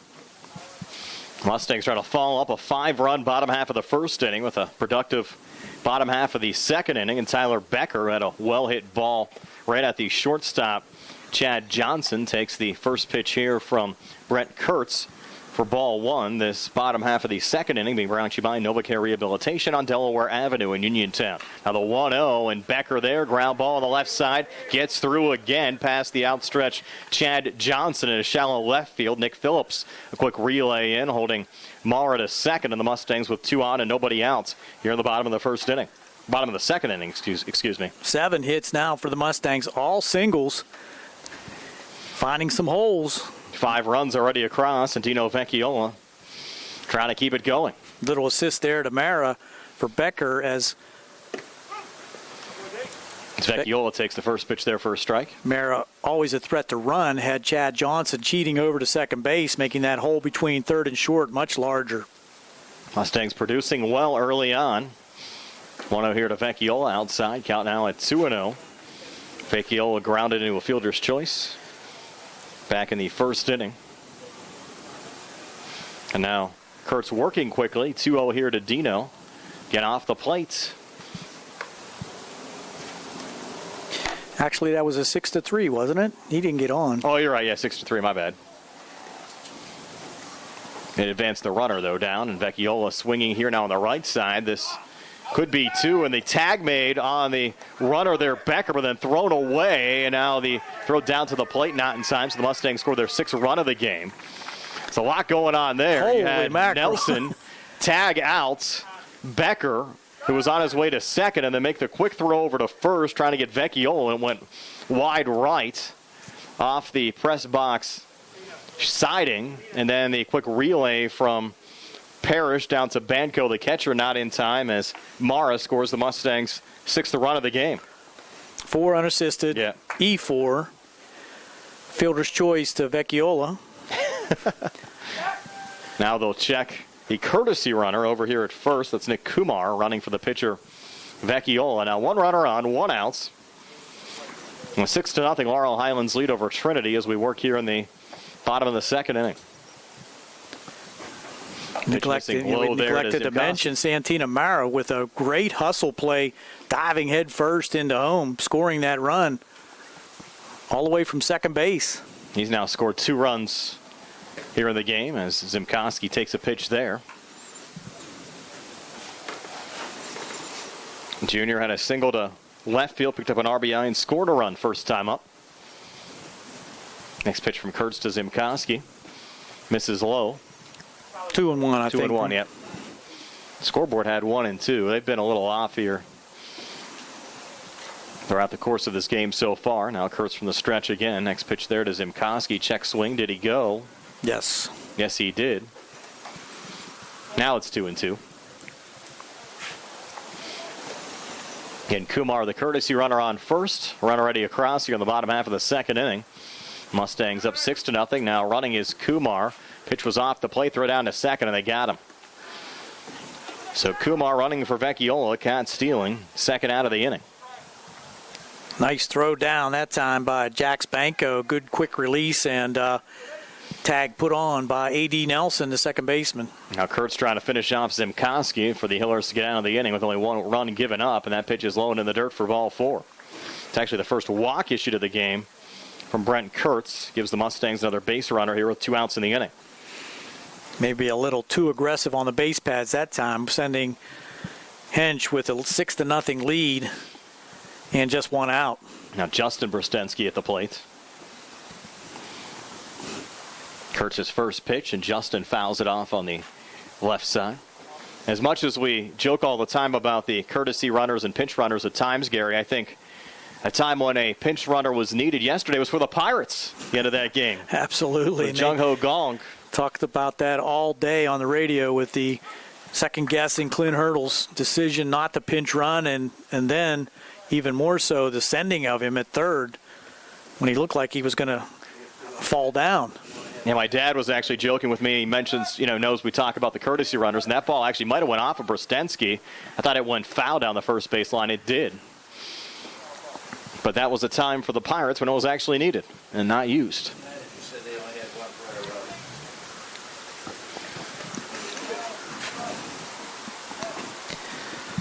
Mustangs trying to follow up a 5-run bottom half of the first inning with a productive bottom half of the second inning. And Tyler Becker had a well-hit ball right at the shortstop. Chad Johnson takes the first pitch here from Brent Kurtz for ball 1. This bottom half of the second inning being brought to you by NovaCare Rehabilitation on Delaware Avenue in Uniontown. Now the 1-0, and Becker there, ground ball on the left side, gets through again past the outstretched Chad Johnson in a shallow left field. Nick Phillips, a quick relay in, holding Mara to second, and the Mustangs with 2 on and nobody out here in the bottom of the first inning. Bottom of the second inning, excuse me. 7 hits now for the Mustangs, all singles. Finding some holes. 5 runs already across, and Dino Vecchiola trying to keep it going. Little assist there to Mara for Becker as Vecchiola takes the first pitch there for a strike. Mara, always a threat to run, had Chad Johnson cheating over to second base, making that hole between third and short much larger. Mustangs producing well early on. 1-0 here to Vecchiola outside. Count now at 2-0. Vecchiola grounded into a fielder's choice back in the first inning. And now Kurtz working quickly. 2-0 here to Dino. Get off the plate. Actually, that was a 6-3, wasn't it? He didn't get on. Oh, you're right. Yeah, 6-3. My bad. It advanced the runner, though, down. And Vecchiola swinging here now on the right side. This could be 2, and the tag made on the runner there, Becker, but then thrown away, and now the throw down to the plate, not in time, so the Mustangs score their 6th run of the game. It's a lot going on there. Holy you had mackerel. Nelson tag out Becker, who was on his way to second, and then make the quick throw over to first, trying to get Vecchiola, and went wide right off the press box siding, and then the quick relay from Parrish down to Banco, the catcher, not in time as Mara scores the Mustangs' 6th run of the game. 4 unassisted. Yeah. E4. Fielder's choice to Vecchiola. Now they'll check the courtesy runner over here at first. That's Nick Kumar running for the pitcher, Vecchiola. Now 1 runner on, 1 out. And 6-0 Laurel Highlands lead over Trinity as we work here in the bottom of the second inning. Neglected to mention Santino Mara with a great hustle play, diving head first into home, scoring that run all the way from second base. He's now scored 2 runs here in the game as Zimkowski takes a pitch there. Junior had a single to left field, picked up an RBI and scored a run first time up. Next pitch from Kurtz to Zimkowski. Misses low. 2-1, I think. 2-1, yep. Scoreboard had 1 and 2. They've been a little off here throughout the course of this game so far. Now Kurtz from the stretch again. Next pitch there to Zimkowski. Check swing. Did he go? Yes. Yes, he did. Now it's 2-2. Again, Kumar, the courtesy runner on first. Run already across here in the bottom half of the second inning. Mustangs up 6-0. Now running is Kumar. Pitch was off the plate, throw down to second, and they got him. So Kumar running for Vecchiola, caught stealing, second out of the inning. Nice throw down that time by Jax Banco. Good quick release and tag put on by A.D. Nelson, the second baseman. Now Kurtz trying to finish off Zimkowski for the Hillers to get out of the inning with only 1 run given up, and that pitch is low and in the dirt for ball 4. It's actually the first walk issued of the game from Brent Kurtz. Gives the Mustangs another base runner here with 2 outs in the inning. Maybe a little too aggressive on the base pads that time, sending Hench with a 6-0 lead and just 1 out. Now Justin Brostensky at the plate. Kurtz's first pitch, and Justin fouls it off on the left side. As much as we joke all the time about the courtesy runners and pinch runners at times, Gary, I think A time when a pinch runner was needed yesterday was for the Pirates at the end of that game. Absolutely. Jung Ho Gong. Talked about that all day on the radio with the second-guessing Clint Hurdle's decision not to pinch run, and then even more so the sending of him at third when he looked like he was going to fall down. Yeah, my dad was actually joking with me. He mentions, knows we talk about the courtesy runners, and that ball actually might have went off of Brostensky. I thought it went foul down the first baseline. It did. But that was a time for the Pirates when it was actually needed and not used.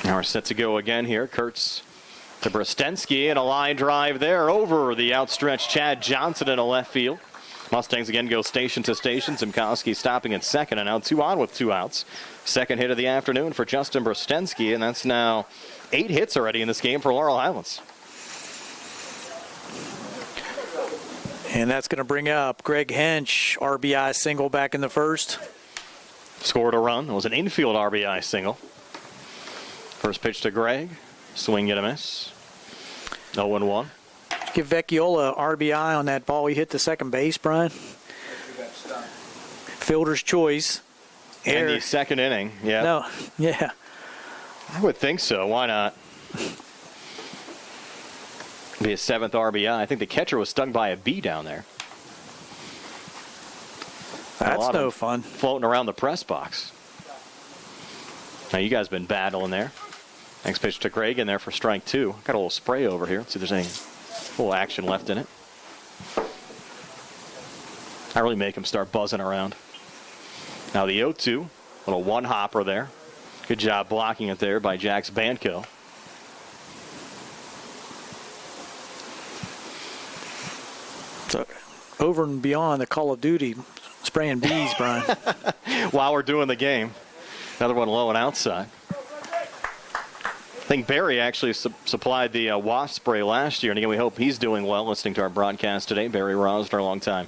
Now we're set to go again here. Kurtz to Brostensky, and a line drive there over the outstretched Chad Johnson in a left field. Mustangs again go station to station. Zimkowski stopping at second, and now 2 on with 2 outs. Second hit of the afternoon for Justin Brostensky, and that's now 8 hits already in this game for Laurel Highlands. And that's going to bring up Greg Hench, RBI single back in the first. Scored a run. It was an infield RBI single. First pitch to Greg. Swing and a miss. 0-1. Give Vecchiola RBI on that ball he hit to second base, Brian. Fielder's choice. In the second inning. Yeah. No. Yeah. I would think so. Why not? Be a 7th RBI. I think the catcher was stung by a bee down there. That's no fun. Floating around the press box. Now you guys been battling there. Next pitch to Craig in there for strike 2. Got a little spray over here. Let's see if there's any little action left in it. I really make him start buzzing around. Now the 0-2. Little one hopper there. Good job blocking it there by Jax Banco. So over and beyond the Call of Duty spraying bees, Brian. While we're doing the game. Another one low and outside. I think Barry actually supplied the wasp spray last year, and again, we hope he's doing well listening to our broadcast today. Barry Rosner, our longtime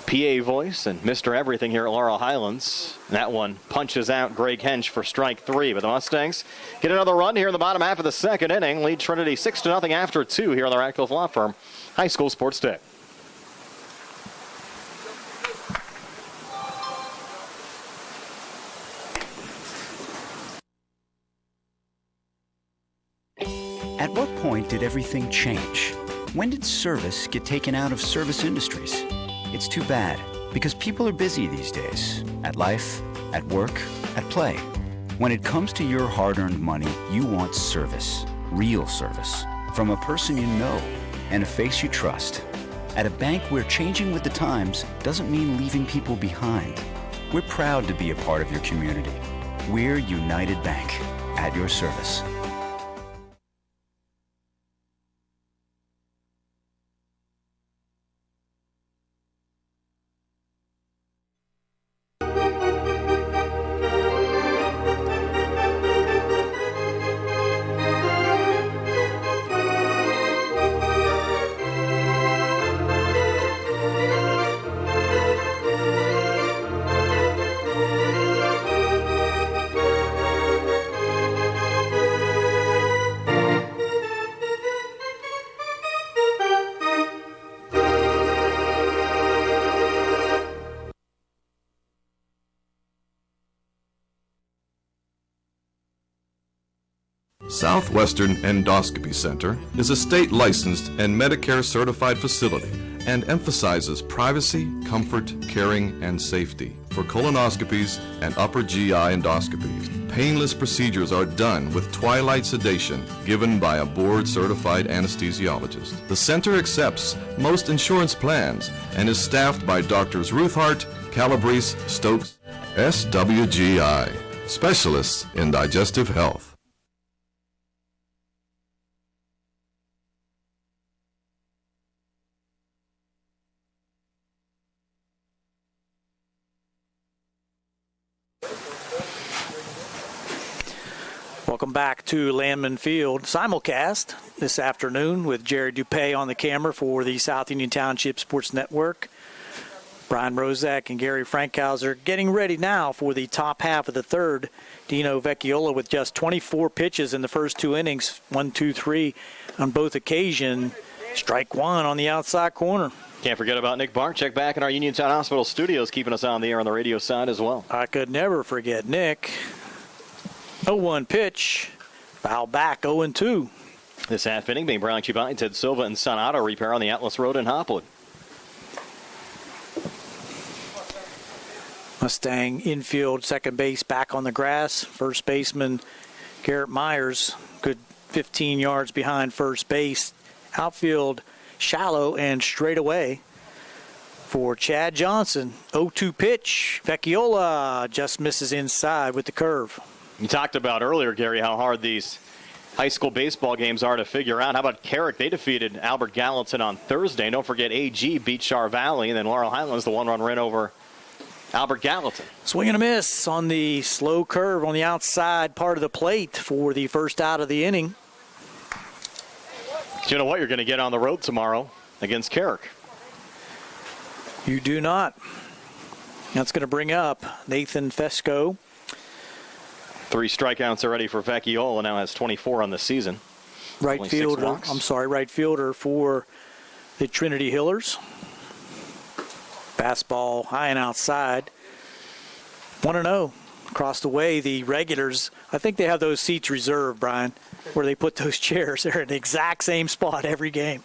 PA voice and Mr. Everything here at Laurel Highlands. And that one punches out Greg Hench for strike 3. But the Mustangs get another run here in the bottom half of the second inning. Lead Trinity 6-0 after 2 here on the Radcliffe Law Firm High School Sports Day. At what point did everything change? When did service get taken out of service industries? It's too bad, because people are busy these days. At life, at work, at play. When it comes to your hard-earned money, you want service. Real service. From a person you know and a face you trust. At a bank where changing with the times doesn't mean leaving people behind. We're proud to be a part of your community. We're United Bank, at your service. Southwestern Endoscopy Center is a state-licensed and Medicare-certified facility and emphasizes privacy, comfort, caring, and safety for colonoscopies and upper GI endoscopies. Painless procedures are done with twilight sedation given by a board-certified anesthesiologist. The center accepts most insurance plans and is staffed by Doctors Ruthhart, Calabrese, Stokes, SWGI, specialists in digestive health. Welcome back to Landman Field simulcast this afternoon with Jerry Dupay on the camera for the South Union Township Sports Network. Brian Rozak and Gary Frankhauser getting ready now for the top half of the third. Dino Vecchiola with just 24 pitches in the first two innings, 1, 2, 3 on both occasions. Strike one on the outside corner. Can't forget about Nick Barczyk back in our Uniontown Hospital studios, keeping us on the air on the radio side as well. I could never forget Nick. 0-1 pitch, foul back, 0-2. This half inning being brought to you by Ted Silva and Sun Auto Repair on the Atlas Road in Hopwood. Mustang infield, second base back on the grass. First baseman Garrett Myers, good 15 yards behind first base. Outfield shallow and straight away for Chad Johnson. 0-2 pitch. Vecchiola just misses inside with the curve. You talked about earlier, Gary, how hard these high school baseball games are to figure out. How about Carrick? They defeated Albert Gallatin on Thursday. Don't forget AG beat Char Valley, and then Laurel Highlands, the one-run win over Albert Gallatin. Swing and a miss on the slow curve on the outside part of the plate for the first out of the inning. Do you know what you're going to get on the road tomorrow against Carrick? You do not. That's going to bring up Nathan Fesco. 3 strikeouts already for Vecchiola, now has 24 on the season. Right fielder for the Trinity Hillers. Fastball high and outside. 1-0 across the way. The regulars, I think they have those seats reserved, Brian, where they put those chairs. They're in the exact same spot every game.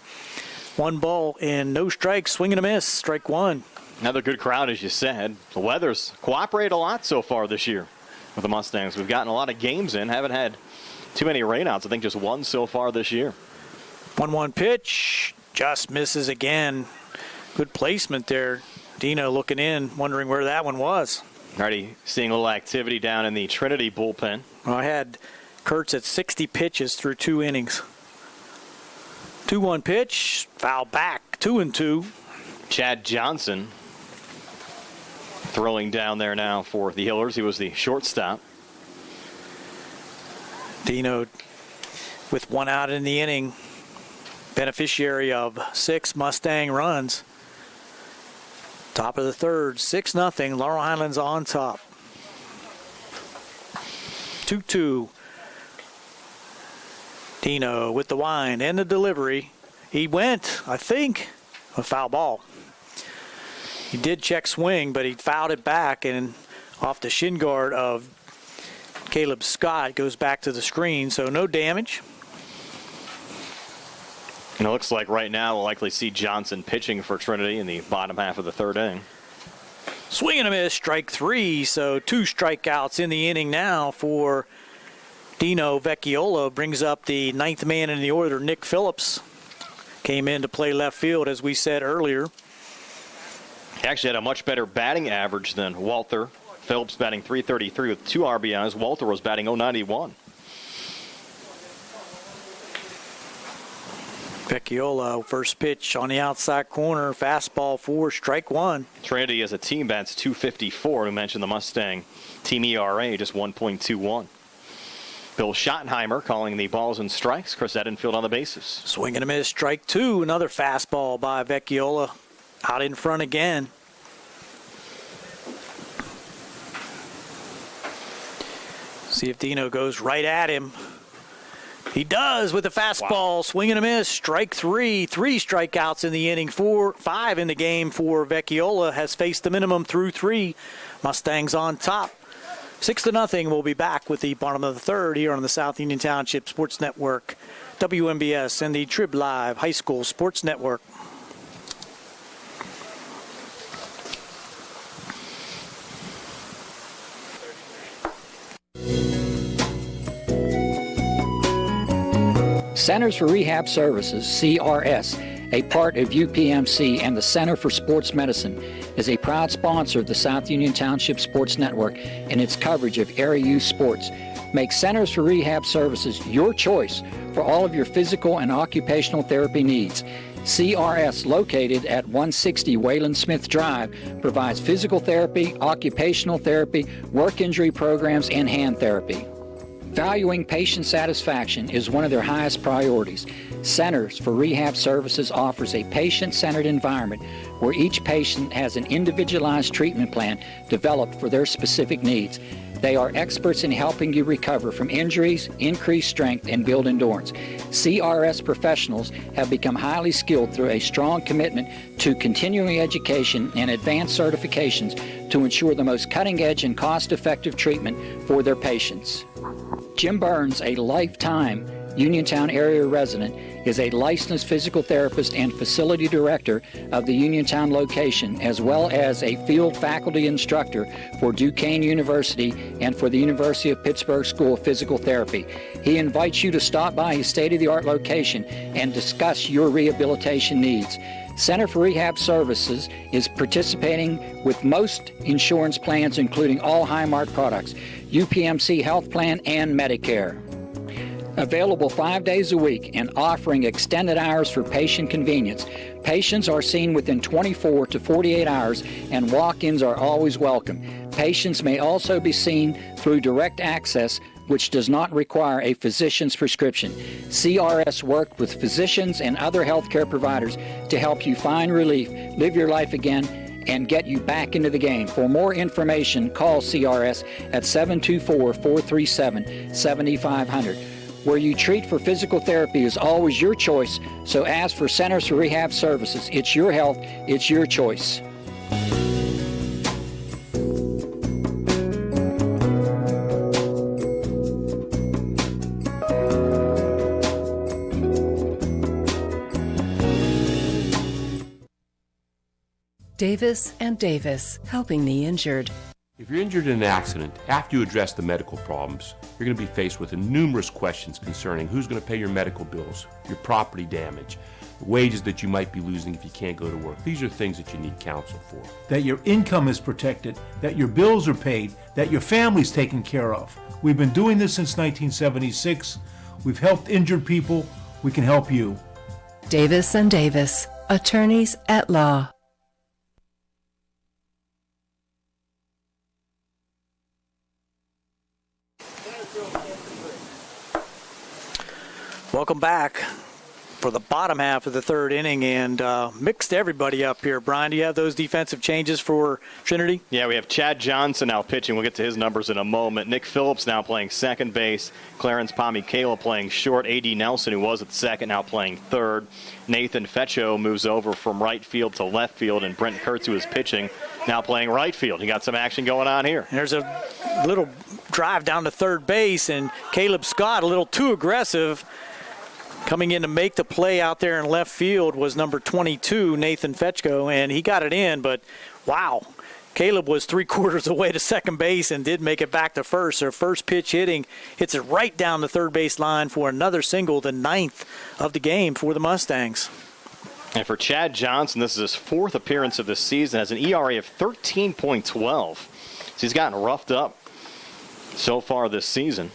1 ball and no strikes. Swing and a miss. Strike one. Another good crowd, as you said. The weather's cooperated a lot so far this year with the Mustangs. We've gotten a lot of games in. Haven't had too many rainouts. I think just 1 so far this year. 1-1 pitch. Just misses again. Good placement there. Dino looking in, wondering where that one was. Already seeing a little activity down in the Trinity bullpen. Well, I had Kurtz at 60 pitches through 2 innings. 2-1 pitch, foul back, 2-2. Chad Johnson throwing down there now for the Hillers. He was the shortstop. Dino with 1 out in the inning, beneficiary of 6 Mustang runs. Top of the third, 6-0. Laurel Highlands on top. 2-2. Dino with the wind and the delivery. He went, I think, a foul ball. He did check swing, but he fouled it back, and off the shin guard of Caleb Scott goes back to the screen, so no damage. And it looks like right now we'll likely see Johnson pitching for Trinity in the bottom half of the third inning. Swing and a miss, strike 3. So 2 strikeouts in the inning now for Dino Vecchiola. Brings up the 9th man in the order, Nick Phillips. Came in to play left field, as we said earlier. He actually had a much better batting average than Walter. Phillips batting .333 with 2 RBIs. Walter was batting .091. Vecchiola, first pitch on the outside corner, fastball 4, strike 1. Trinity as a team bats .254. We mentioned the Mustang team ERA just 1.21. Bill Schottenheimer calling the balls and strikes. Chris Edenfield on the bases. Swing and a miss, strike 2. Another fastball by Vecchiola, out in front again. See if Dino goes right at him. He does with the fastball. Wow. Swing and a miss. Strike 3. 3 strikeouts in the inning. 5 in the game for Vecchiola. Has faced the minimum through 3. Mustangs on top. 6-0. We'll be back with the bottom of the third here on the South Union Township Sports Network, WMBS, and the Trib Live High School Sports Network. Centers for Rehab Services, CRS, a part of UPMC and the Center for Sports Medicine, is a proud sponsor of the South Union Township Sports Network and its coverage of area youth sports. Make Centers for Rehab Services your choice for all of your physical and occupational therapy needs. CRS, located at 160 Wayland Smith Drive, provides physical therapy, occupational therapy, work injury programs, and hand therapy. Valuing patient satisfaction is one of their highest priorities. Centers for Rehab Services offers a patient-centered environment where each patient has an individualized treatment plan developed for their specific needs. They are experts in helping you recover from injuries, increase strength, and build endurance. CRS professionals have become highly skilled through a strong commitment to continuing education and advanced certifications to ensure the most cutting-edge and cost-effective treatment for their patients. Jim Burns, a lifetime Uniontown area resident, is a licensed physical therapist and facility director of the Uniontown location, as well as a field faculty instructor for Duquesne University and for the University of Pittsburgh School of Physical Therapy. He invites you to stop by his state-of-the-art location and discuss your rehabilitation needs. Center for Rehab Services is participating with most insurance plans, including all Highmark products, UPMC Health Plan, and Medicare. Available 5 days a week and offering extended hours for patient convenience. Patients are seen within 24 to 48 hours and walk-ins are always welcome. Patients may also be seen through direct access, which does not require a physician's prescription. CRS work with physicians and other healthcare providers to help you find relief, live your life again, and get you back into the game. For more information, call CRS at 724-437-7500. Where you treat for physical therapy is always your choice, so ask for Centers for Rehab Services. It's your health, it's your choice. Davis and Davis, helping the injured. If you're injured in an accident, after you address the medical problems, you're going to be faced with numerous questions concerning who's going to pay your medical bills, your property damage, the wages that you might be losing if you can't go to work. These are things that you need counsel for. That your income is protected, that your bills are paid, that your family's taken care of. We've been doing this since 1976. We've helped injured people. We can help you. Davis and Davis, attorneys at law. Welcome back for the bottom half of the third inning, and mixed everybody up here. Brian, do you have those defensive changes for Trinity? Yeah, we have Chad Johnson now pitching. We'll get to his numbers in a moment. Nick Phillips now playing second base. Clarence Pomikala playing short. A.D. Nelson, who was at second, now playing third. Nathan Fetcho moves over from right field to left field, and Brent Kurtz, who is pitching, now playing right field. You got some action going on here. There's a little drive down to third base, and Caleb Scott, a little too aggressive. Coming in to make the play out there in left field was number 22, Nathan Fetchko, and he got it in, but wow. Caleb was 3/4 away to second base and did make it back to first. Their first pitch hitting hits it right down the third base line for another single, the 9th of the game for the Mustangs. And for Chad Johnson, this is his 4th appearance of the season, has an ERA of 13.12. So he's gotten roughed up so far this season,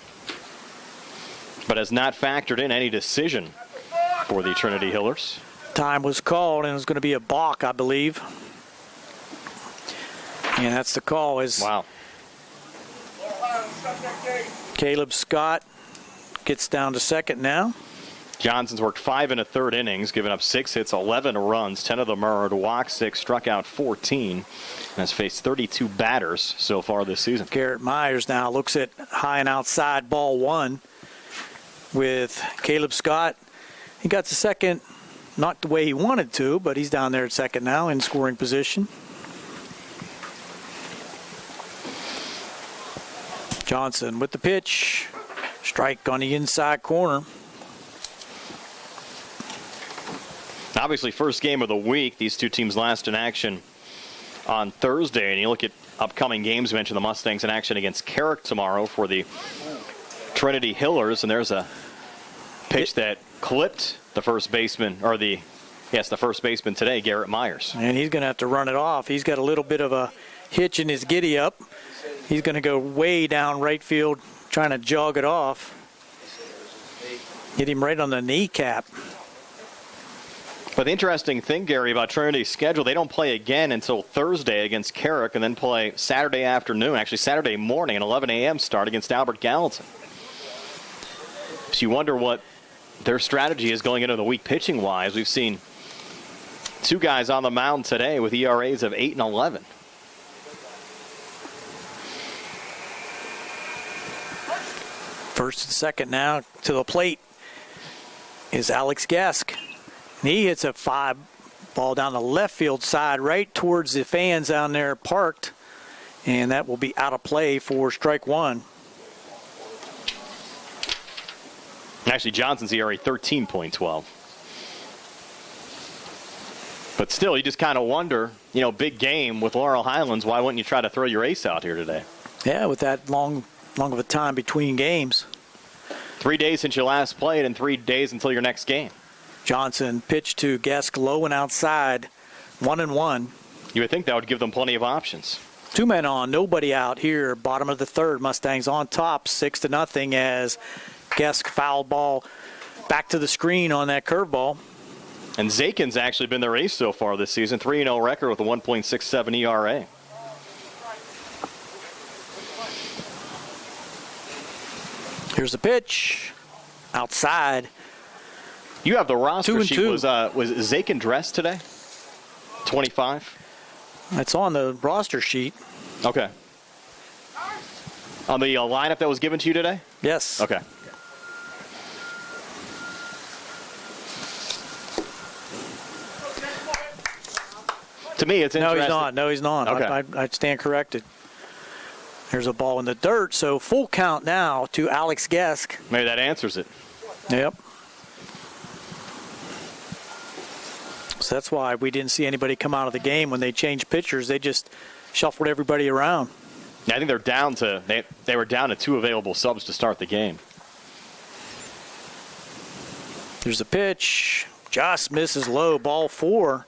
but has not factored in any decision for the Trinity Hillers. Time was called, and it was going to be a balk, I believe. And that's the call. Wow. Caleb Scott gets down to second now. Johnson's worked 5 1/3 innings, given up 6 hits, 11 runs, 10 of them earned, walked 6, struck out 14, and has faced 32 batters so far this season. Garrett Myers now looks at high and outside, ball 1. With Caleb Scott, he got to second, not the way he wanted to, but he's down there at second now in scoring position. Johnson with the pitch, strike on the inside corner. Obviously, first game of the week. These two teams last in action on Thursday, and you look at upcoming games. We mentioned the Mustangs in action against Carrick tomorrow for the Trinity Hillers, and there's a pitch that clipped the first baseman, or the first baseman today, Garrett Myers. And he's going to have to run it off. He's got a little bit of a hitch in his giddy up. He's going to go way down right field, trying to jog it off. Hit him right on the kneecap. But the interesting thing, Gary, about Trinity's schedule, they don't play again until Thursday against Carrick, and then play Saturday afternoon, actually Saturday morning, an 11 a.m. start against Albert Gallatin. So you wonder what their strategy is going into the week pitching-wise. We've seen two guys on the mound today with ERAs of 8 and 11. First and second now to the plate is Alex Gesk. And he hits a 5 ball down the left field side right towards the fans down there parked. And that will be out of play for strike one. Actually, Johnson's ERA 13.12. But still, you just kind of wonder, big game with Laurel Highlands, why wouldn't you try to throw your ace out here today? Yeah, with that long of a time between games. 3 days since you last played and 3 days until your next game. Johnson pitched to Gesk low and outside, 1-1. You would think that would give them plenty of options. 2 men on, nobody out here. Bottom of the third, Mustangs on top, 6-0 as Gesk foul ball back to the screen on that curveball. And Zakin's actually been their ace so far this season, 3-0 record with a 1.67 ERA. Here's the pitch. Outside. You have the roster 2-2. sheet. Was Zakin dressed today? 25? It's on the roster sheet. Okay. On the lineup that was given to you today? Yes. Okay. To me, it's interesting. No, he's not. Okay. I stand corrected. There's a ball in the dirt, so full count now to Alex Gesk. Maybe that answers it. Yep. So that's why we didn't see anybody come out of the game when they changed pitchers. They just shuffled everybody around. Yeah, I think they're down to they were down to 2 available subs to start the game. There's a pitch. Just misses low. Ball 4.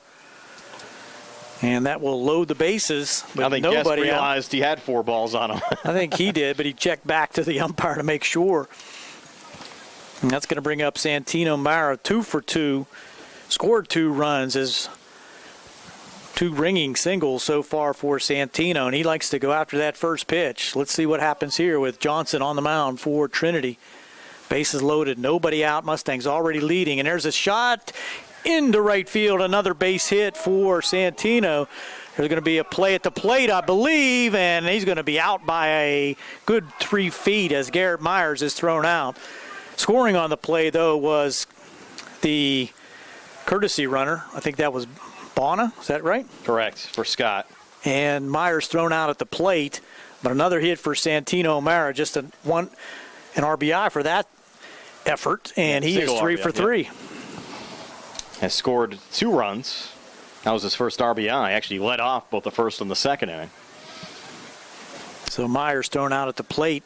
And that will load the bases. I think Guest realized he had 4 balls on him. I think he did, but he checked back to the umpire to make sure. And that's going to bring up Santino Mara, 2 for 2. Scored 2 runs, as 2 ringing singles so far for Santino, and he likes to go after that first pitch. Let's see what happens here with Johnson on the mound for Trinity. Bases loaded, nobody out. Mustangs already leading, and there's a shot into right field, another base hit for Santino. There's going to be a play at the plate, I believe, and he's going to be out by a good 3 feet as Garrett Myers is thrown out. Scoring on the play, though, was the courtesy runner. I think that was Bona. Is that right? Correct, for Scott. And Myers thrown out at the plate, but another hit for Santino O'Mara, just an RBI for that effort, and he is 3 for 3. Yeah. Has scored 2 runs. That was his first RBI. Actually led off both the first and the second inning. So Myers thrown out at the plate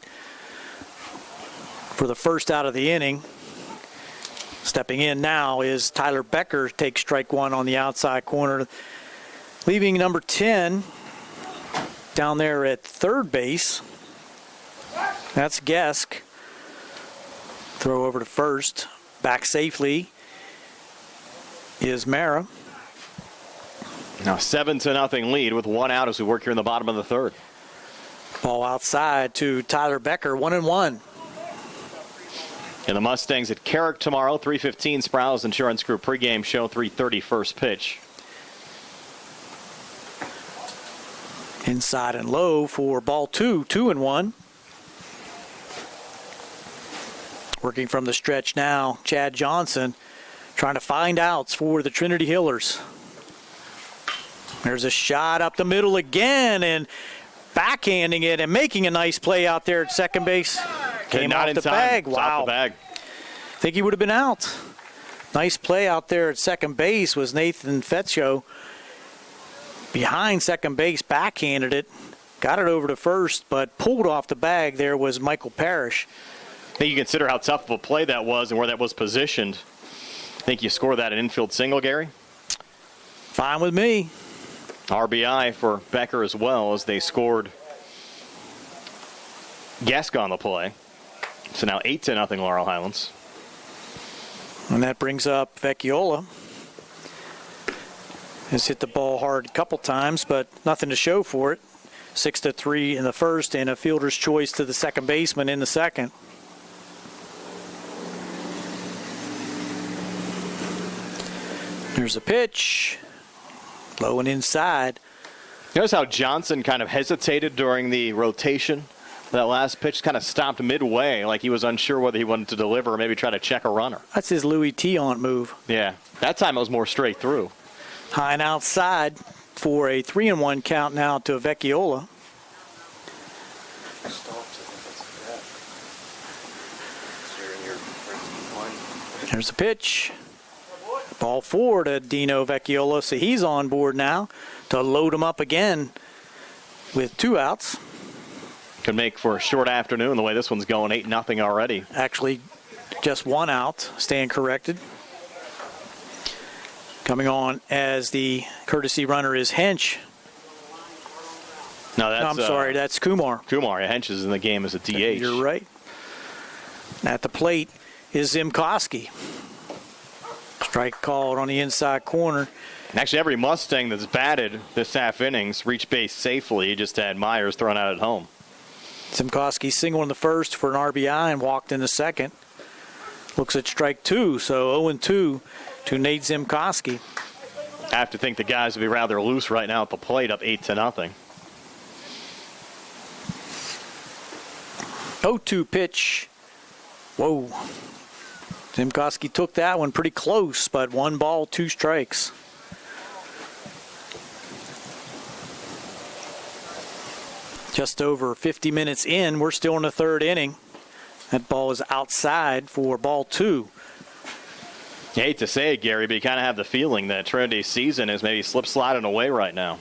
for the first out of the inning. Stepping in now is Tyler Becker, takes strike 1 on the outside corner, leaving number 10 down there at third base. That's Gesk. Throw over to first. Back safely is Mara. Now 7-0 lead with 1 out as we work here in the bottom of the third. Ball outside to Tyler Becker, 1-1. And the Mustangs at Carrick tomorrow, 3:15 Sprouse Insurance Group pregame show, 3:30 first pitch. Inside and low for ball 2, 2-1. Working from the stretch now, Chad Johnson trying to find outs for the Trinity Hillers. There's a shot up the middle again and backhanding it and making a nice play out there at second base. Came out the bag. Wow. The bag. I think he would have been out. Nice play out there at second base was Nathan Fetcho. Behind second base, backhanded it. Got it over to first, but pulled off the bag there was Michael Parrish. I think you consider how tough of a play that was and where that was positioned. I think you score that an infield single, Gary? Fine with me. RBI for Becker as well as they scored Gesk on the play. So now 8-0 Laurel Highlands. And that brings up Vecchiola. Has hit the ball hard a couple times, but nothing to show for it. 6-3 in the first and a fielder's choice to the second baseman in the second. There's a pitch. Low and inside. Notice how Johnson kind of hesitated during the rotation. That last pitch kind of stopped midway, like he was unsure whether he wanted to deliver or maybe try to check a runner. That's his Louis Tiant move. Yeah, that time it was more straight through. High and outside for a 3-1 count now to Vecchiola. There's a pitch. Ball 4 to Dino Vecchiola, so he's on board now to load him up again with 2 outs. Could make for a short afternoon the way this one's going, 8-0 already. Actually, just 1 out, staying corrected. Coming on as the courtesy runner is Hench. No, that's, I'm sorry, that's Kumar. Kumar, yeah, Hench is in the game as a DH. You're right. At the plate is Zimkowski. Strike called on the inside corner. And actually, every Mustang that's batted this half innings reached base safely. He just had Myers thrown out at home. Zimkowski singled in the first for an RBI and walked in the second. Looks at strike 2, so 0-2 to Nate Zimkowski. I have to think the guys would be rather loose right now at the plate, up 8-0. 0-2 pitch. Whoa. Zimkowski took that one pretty close, but 1 ball, 2 strikes. Just over 50 minutes in, we're still in the 3rd inning. That ball is outside for ball 2. You hate to say it, Gary, but you kind of have the feeling that Trinity's season is maybe slip-sliding away right now.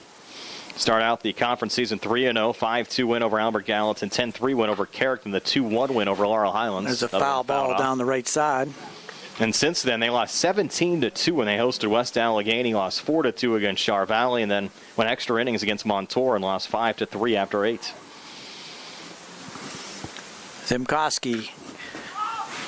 Start out the conference season 3-0, 5-2 win over Albert Gallatin, 10-3 win over Carrickton, the 2-1 win over Laurel Highlands. There's a foul ball down the right side. And since then, they lost 17-2 when they hosted West Allegheny, lost 4-2 against Char Valley, and then went extra innings against Montour and lost 5-3 after 8. Zimkowski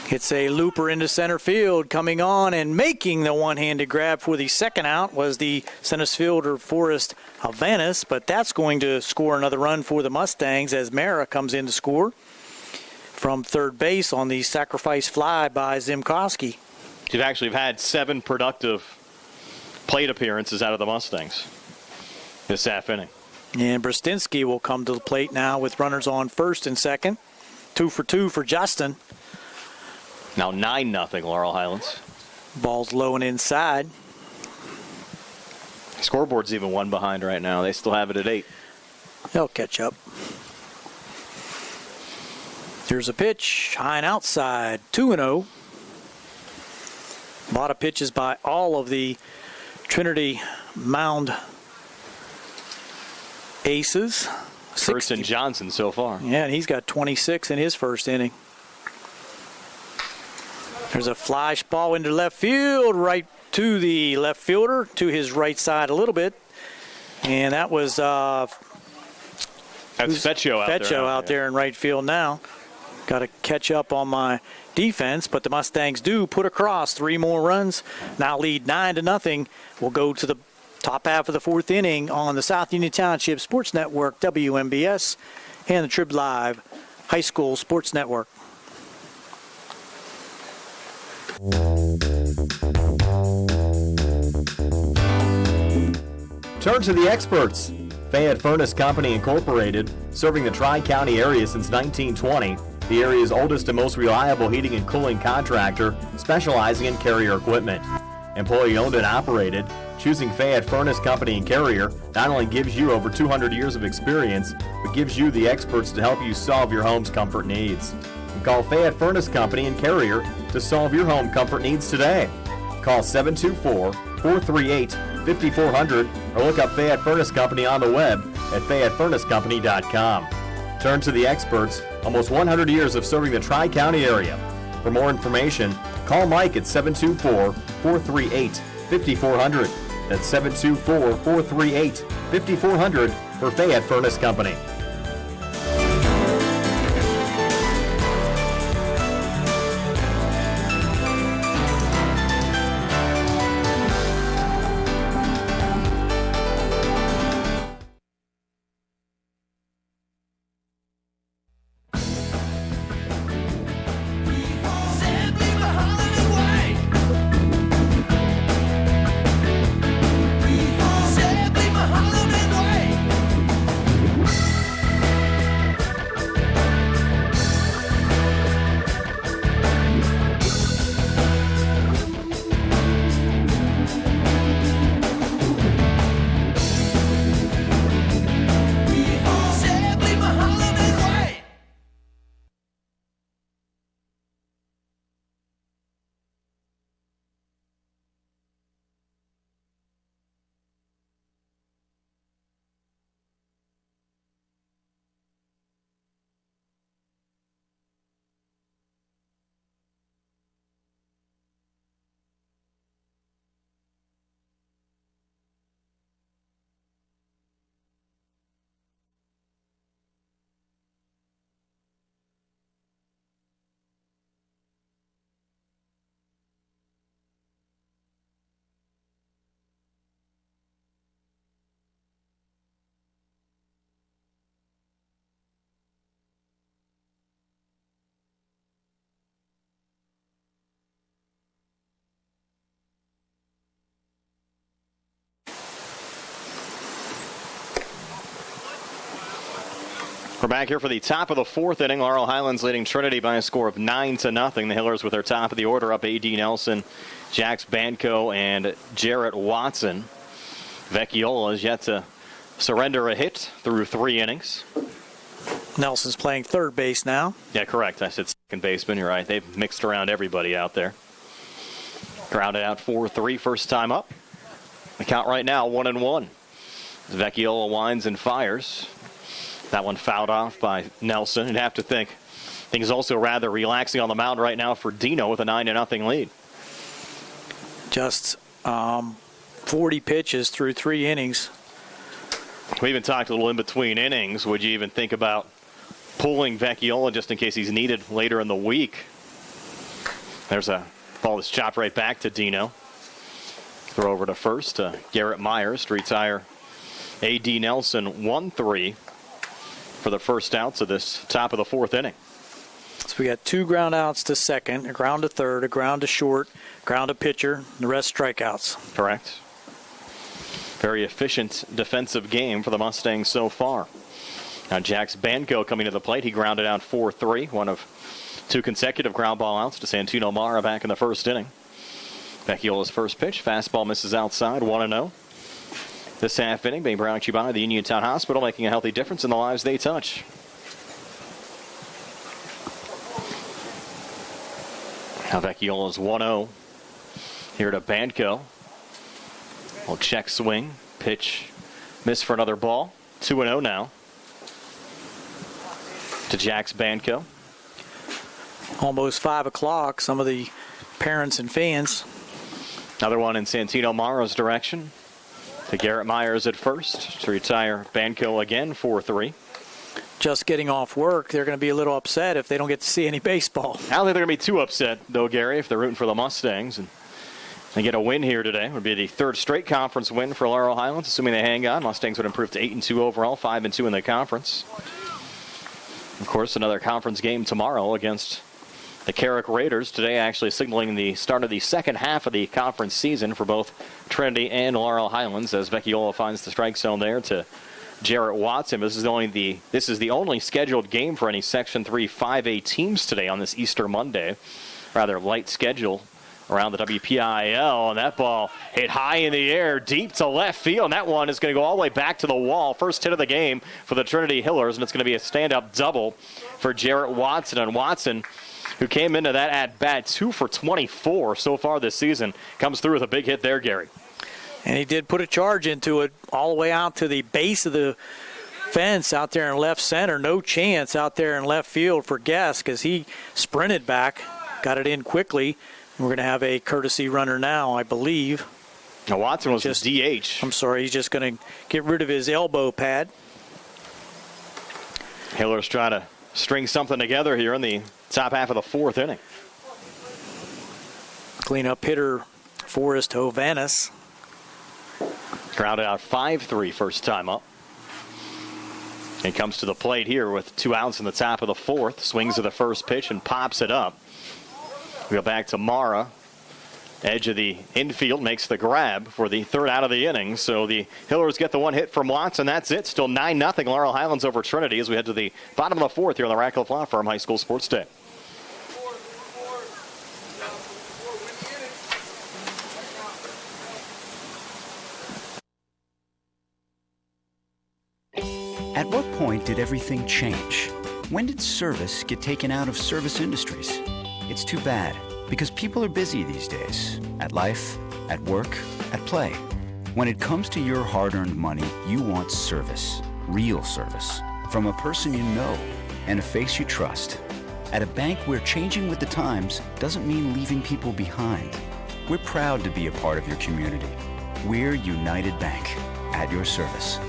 hits a looper into center field. Coming on and making the one-handed grab for the second out was the center fielder Forrest Havanas, but that's going to score another run for the Mustangs as Mara comes in to score from third base on the sacrifice fly by Zimkowski. You've actually had 7 productive plate appearances out of the Mustangs this half inning. And Brustinski will come to the plate now with runners on first and second. 2 for 2 for Justin. Now 9-0 Laurel Highlands. Ball's low and inside. Scoreboard's even 1 behind right now. They still have it at 8. They'll catch up. Here's a pitch, high and outside, 2-0. A lot of pitches by all of the Trinity mound aces. Kurtz and Johnson so far. Yeah, and he's got 26 in his first inning. There's a flash ball into left field, right to the left fielder, to his right side a little bit. And that was that's Fecchio out there in right field now. Got to catch up on my defense, but the Mustangs do put across 3 more runs. Now lead 9-0. We'll go to the top half of the 4th inning on the South Union Township Sports Network, WMBS, and the Trib Live High School Sports Network. Turn to the experts. Fayette Furnace Company Incorporated, serving the Tri-County area since 1920. The area's oldest and most reliable heating and cooling contractor, specializing in Carrier equipment. Employee owned and operated, choosing Fayette Furnace Company and Carrier not only gives you over 200 years of experience, but gives you the experts to help you solve your home's comfort needs. Call Fayette Furnace Company and Carrier to solve your home comfort needs today. Call 724-438-5400 or look up Fayette Furnace Company on the web at FayetteFurnaceCompany.com. Turn to the experts, almost 100 years of serving the Tri-County area. For more information, call Mike at 724-438-5400. That's 724-438-5400 for Fayette Furnace Company. We're back here for the top of the fourth inning. Laurel Highlands leading Trinity by a score of 9-0. The Hillers with their top of the order up A.D. Nelson, Jax Banco, and Jarrett Watson. Vecchiola is yet to surrender a hit through 3 innings. Nelson's playing third base now. Yeah, correct. I said second baseman. You're right. They've mixed around everybody out there. Grounded out 4-3 first time up. The count right now 1-1. Vecchiola winds and fires. That one fouled off by Nelson. You'd have to think things also rather relaxing on the mound right now for Dino with a 9-0 lead. Just 40 pitches through 3 innings. We even talked a little in between innings. Would you even think about pulling Vecchiola just in case he's needed later in the week? There's a ball that's chopped right back to Dino. Throw over to first to Garrett Myers to retire A.D. Nelson 1-3 for the first outs of this top of the fourth inning. So we got 2 ground outs to second, a ground to third, a ground to short, ground to pitcher, the rest strikeouts. Correct. Very efficient defensive game for the Mustangs so far. Now Jax Banco coming to the plate. He grounded out 4-3, one of 2 consecutive ground ball outs to Santino Mara back in the first inning. Vecchiola's first pitch, fastball misses outside, 1-0. This half inning being brought to you by the Uniontown Hospital, making a healthy difference in the lives they touch. Now Vecchiola's 1-0 here to Banco. Well, check swing, pitch, miss for another ball. 2-0 now to Jax Banco. Almost 5 o'clock. Some of the parents and fans. Another one in Santino Mara's direction. To Garrett Myers at first to retire Banco again, 4-3. Just getting off work, they're going to be a little upset if they don't get to see any baseball. I don't think they're going to be too upset, though, Gary, if they're rooting for the Mustangs. And they get a win here today. It would be the 3rd straight conference win for Laurel Highlands, assuming they hang on. Mustangs would improve to 8-2 overall, 5-2 in the conference. Of course, another conference game tomorrow against the Carrick Raiders. Today actually signaling the start of the second half of the conference season for both Trinity and Laurel Highlands as Vecchiola finds the strike zone there to Jarrett Watson. This is the only scheduled game for any Section 3 5A teams today on this Easter Monday. Rather light schedule around the WPIAL, and that ball hit high in the air, deep to left field, and that one is going to go all the way back to the wall. First hit of the game for the Trinity Hillers, and it's going to be a stand-up double for Jarrett Watson. And Watson, who came into that at-bat 2 for 24 so far this season, comes through with a big hit there, Gary. And he did put a charge into it all the way out to the base of the fence out there in left center. No chance out there in left field for Guest because he sprinted back, got it in quickly. We're going to have a courtesy runner now, I believe. Now Watson was just DH. I'm sorry, he's just going to get rid of his elbow pad. Hillers trying to string something together here in the top half of the fourth inning. Cleanup hitter Forrest Hovanes. Grounded out 5-3 first time up. And comes to the plate here with 2 outs in the top of the fourth. Swings to the first pitch and pops it up. We go back to Mara. Edge of the infield makes the grab for the 3rd out of the inning. So the Hillers get the 1 hit from Watson. That's it. Still 9-0 Laurel Highlands over Trinity as we head to the bottom of the fourth here on the Radcliffe Law Firm High School Sports Day. At what point did everything change? When did service get taken out of service industries? It's too bad, because people are busy these days. At life, at work, at play. When it comes to your hard-earned money, you want service. Real service. From a person you know and a face you trust. At a bank where changing with the times doesn't mean leaving people behind. We're proud to be a part of your community. We're United Bank, at your service.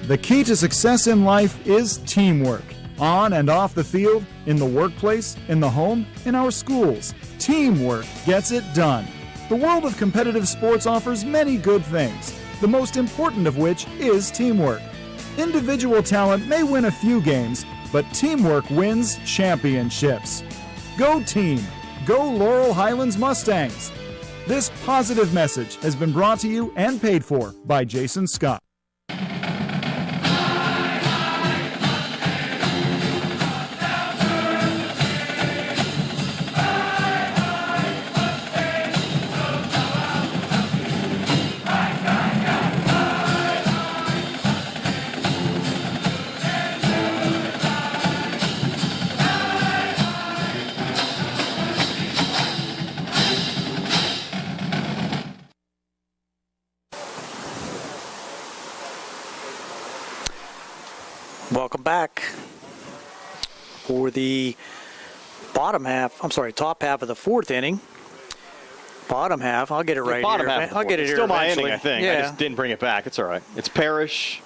The key to success in life is teamwork. On and off the field, in the workplace, in the home, in our schools. Teamwork gets it done. The world of competitive sports offers many good things, the most important of which is teamwork. Individual talent may win a few games, but teamwork wins championships. Go team! Go Laurel Highlands Mustangs! This positive message has been brought to you and paid for by Jason Scott. Welcome back for the top half of the fourth inning. Bottom half, I'll get it right bottom here. Half I'll get it here still my eventually. inning, I think. Yeah. I just didn't bring it back. It's all right. It's Parrish.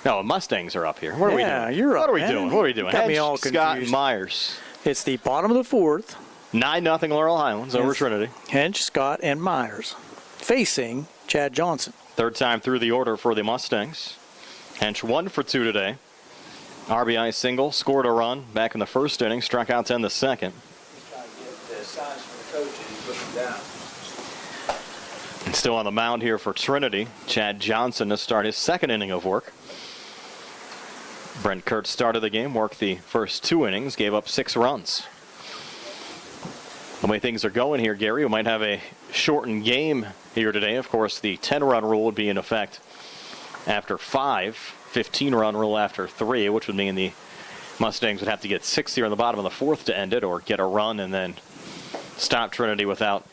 No, Mustangs are up here. What are we doing? You're up, What are we man. doing? What are we doing? Got me Hench, all Scott, confused. Myers. It's the bottom of the fourth. 9-0 Laurel Highlands over Trinity. Hench, Scott, and Myers facing Chad Johnson. Third time through the order for the Mustangs. Hench 1 for 2 today. RBI single, scored a run back in the first inning, struck out 10 the second. And still on the mound here for Trinity, Chad Johnson to start his second inning of work. Brent Kurtz started the game, worked the first 2 innings, gave up 6 runs. The way things are going here, Gary, we might have a shortened game here today. Of course, the 10-run rule would be in effect after 5. 15-run rule after 3, which would mean the Mustangs would have to get 6 here in the bottom of the fourth to end it, or get a run and then stop Trinity without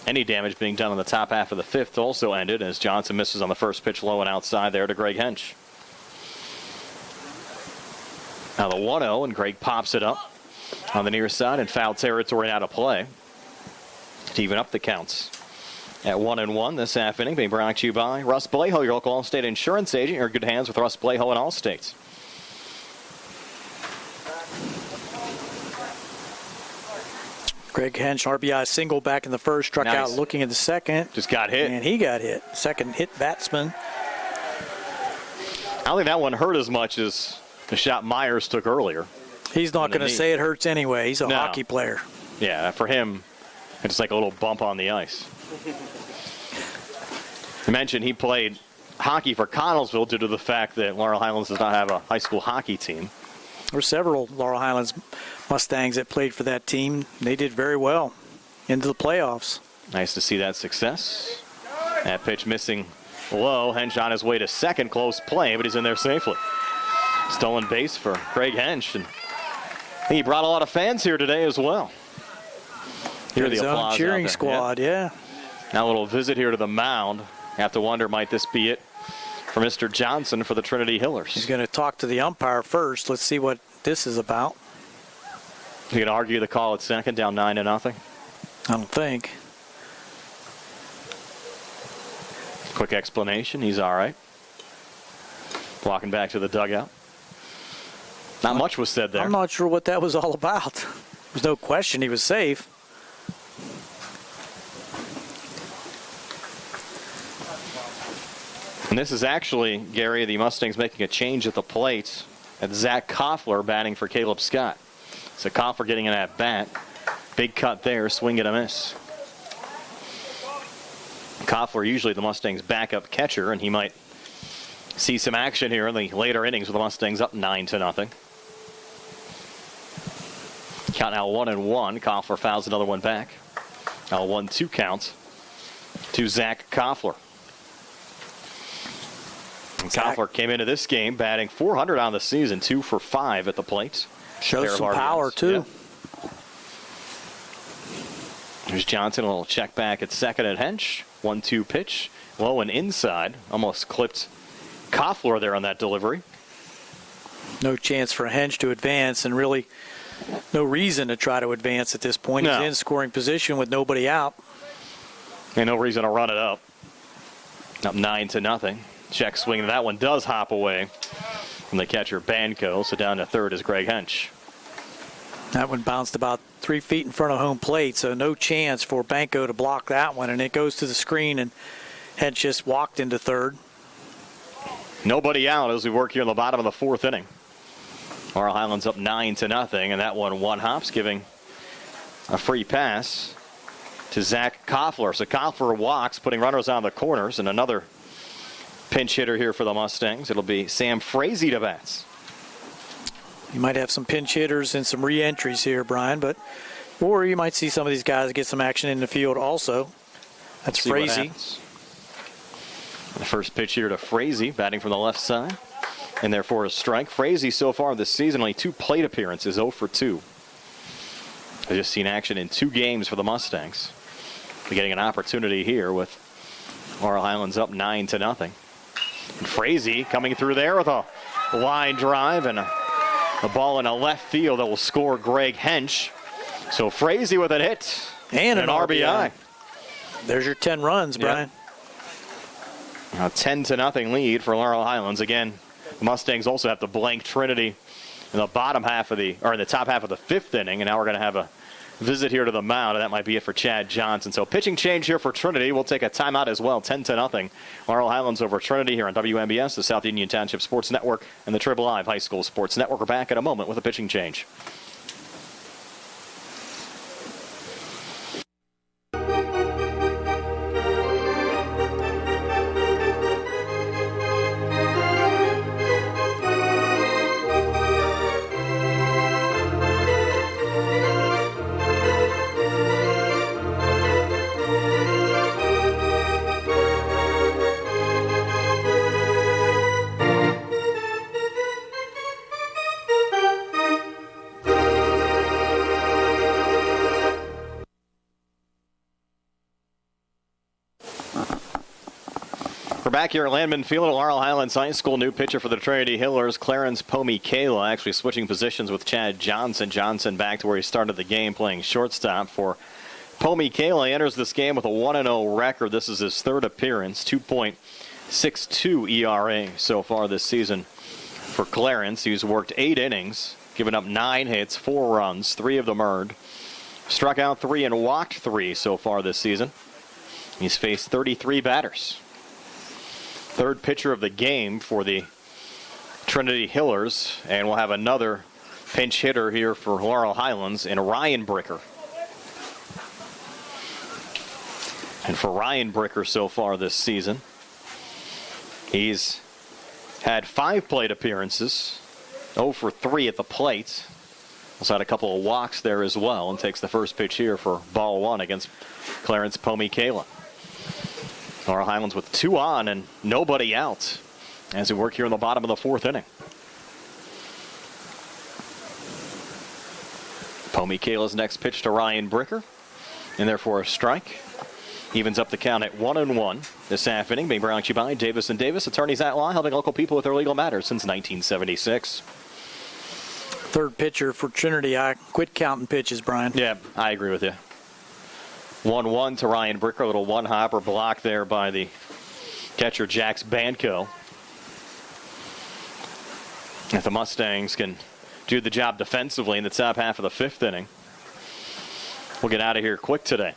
any damage being done on the top half of the fifth to also end it, as Johnson misses on the first pitch low and outside there to Greg Hench. Now the 1-0, and Greg pops it up on the near side in foul territory out of play to even up the counts. At 1-1 this half inning, being brought to you by Russ Bleho, your local Allstate insurance agent. You're in good hands with Russ Bleho and Allstate. Greg Hench, RBI single back in the first, struck out looking at the second. Just got hit. And he got hit. Second hit batsman. I don't think that one hurt as much as the shot Myers took earlier. He's not going to say it hurts anyway. He's a hockey player. Yeah, for him, it's like a little bump on the ice. You mentioned he played hockey for Connellsville due to the fact that Laurel Highlands does not have a high school hockey team. There were several Laurel Highlands Mustangs that played for that team. They did very well into the playoffs. Nice to see that success. That pitch missing low. Hench on his way to second. Close play, but he's in there safely. Stolen base for Greg Hench. And he brought a lot of fans here today as well. Hear the His own applause cheering out there. squad, yeah. Now a little visit here to the mound. You have to wonder, might this be it for Mr. Johnson for the Trinity Hillers? He's going to talk to the umpire first. Let's see what this is about. You going to argue the call at second, down 9-0? I don't think. Quick explanation. He's all right. Walking back to the dugout. Not much was said there. I'm not sure what that was all about. There's no question he was safe. And this is actually, Gary, the Mustangs making a change at the plate. At Zach Koffler batting for Caleb Scott. So Koffler getting an at bat. Big cut there, swing and a miss. Koffler usually the Mustangs' backup catcher, and he might see some action here in the later innings with the Mustangs up 9-0. Count now 1-1. Koffler fouls another one back. Now 1-2 count to Zach Koffler. And Koffler came into this game batting .400 on the season, 2 for 5 at the plate. Shows some power, too. Yeah. There's Johnson, a little check back at second at Hench. 1-2 pitch, low and inside. Almost clipped Koffler there on that delivery. No chance for Hench to advance, and really no reason to try to advance at this point. No. He's in scoring position with nobody out. And no reason to run it up. Up 9-0. Check swing. That one does hop away from the catcher, Banco. So down to third is Greg Hench. That one bounced about 3 feet in front of home plate, so no chance for Banco to block that one. And it goes to the screen, and Hench just walked into third. Nobody out as we work here in the bottom of the fourth inning. Laurel Highlands up 9-0, and that one hops, giving a free pass to Zach Koffler. So Koffler walks, putting runners on the corners, and another pinch hitter here for the Mustangs. It'll be Sam Frazee to bats. You might have some pinch hitters and some re-entries here, Brian, or you might see some of these guys get some action in the field also. That's Frazee. The first pitch here to Frazee, batting from the left side. And therefore a strike. Frazee so far this season, only 2 plate appearances, 0 for 2. I've just seen action in 2 games for the Mustangs. They're getting an opportunity here with Laurel Highlands up 9-0. And Frazee coming through there with a line drive and a ball in a left field that will score Greg Hench. So Frazee with a hit and an RBI. There's your 10 runs, Brian. Yep. A 10-0 lead for Laurel Highlands. Again, the Mustangs also have to blank Trinity in the top half of the 5th inning, and now we're going to have a visit here to the mound, and that might be it for Chad Johnson. So pitching change here for Trinity. We'll take a timeout as well, 10-0. Laurel Highlands over Trinity here on WMBS, the South Union Township Sports Network, and the Triple Live High School Sports Network. We're back in a moment with a pitching change. Back here at Landman Field at Laurel Highlands High School, new pitcher for the Trinity Hillers, Clarence Pomikela, actually switching positions with Chad Johnson. Johnson back to where he started the game, playing shortstop for Pomikela. He enters this game with a 1-0 record. This is his 3rd appearance, 2.62 ERA so far this season for Clarence. He's worked 8 innings, given up 9 hits, 4 runs, 3 of them earned. Struck out 3 and walked 3 so far this season. He's faced 33 batters. 3rd pitcher of the game for the Trinity Hillers, and we'll have another pinch hitter here for Laurel Highlands in Ryan Bricker. And for Ryan Bricker so far this season, he's had 5 plate appearances, 0 for 3 at the plate. Also had a couple of walks there as well, and takes the first pitch here for ball 1 against Clarence Pomikela. Laurel Highlands with 2 on and nobody out as we work here in the bottom of the 4th inning. Pomikela's next pitch to Ryan Bricker, and therefore a strike. Evens up the count at 1-1 this half inning, being brought to you by Davis & Davis, attorneys at law, helping local people with their legal matters since 1976. 3rd pitcher for Trinity. I quit counting pitches, Brian. Yeah, I agree with you. 1-1 to Ryan Bricker, a little one-hopper block there by the catcher Jax Banco. If the Mustangs can do the job defensively in the top half of the 5th inning, we'll get out of here quick today.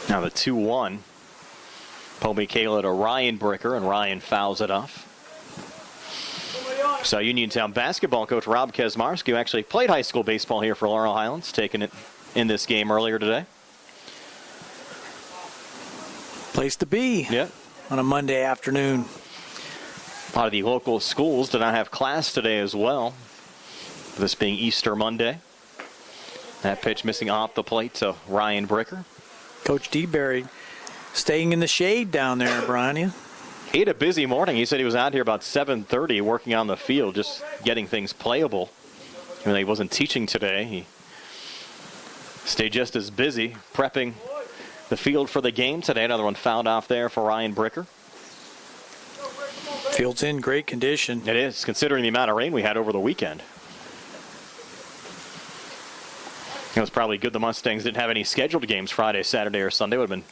Now the 2-1. Pomikela to Ryan Bricker, and Ryan fouls it off. So Uniontown basketball coach Rob Kesmarski, who actually played high school baseball here for Laurel Highlands, taking it in this game earlier today. Place to be on a Monday afternoon. A lot of the local schools did not have class today as well, this being Easter Monday. That pitch missing off the plate to Ryan Bricker. Coach DeBerry staying in the shade down there, Brian. He had a busy morning. He said he was out here about 7:30 working on the field, just getting things playable. Even though he wasn't teaching today, he stayed just as busy prepping the field for the game today. Another one fouled off there for Ryan Bricker. Field's in great condition. It is, considering the amount of rain we had over the weekend. It was probably good the Mustangs didn't have any scheduled games Friday, Saturday, or Sunday. It would have been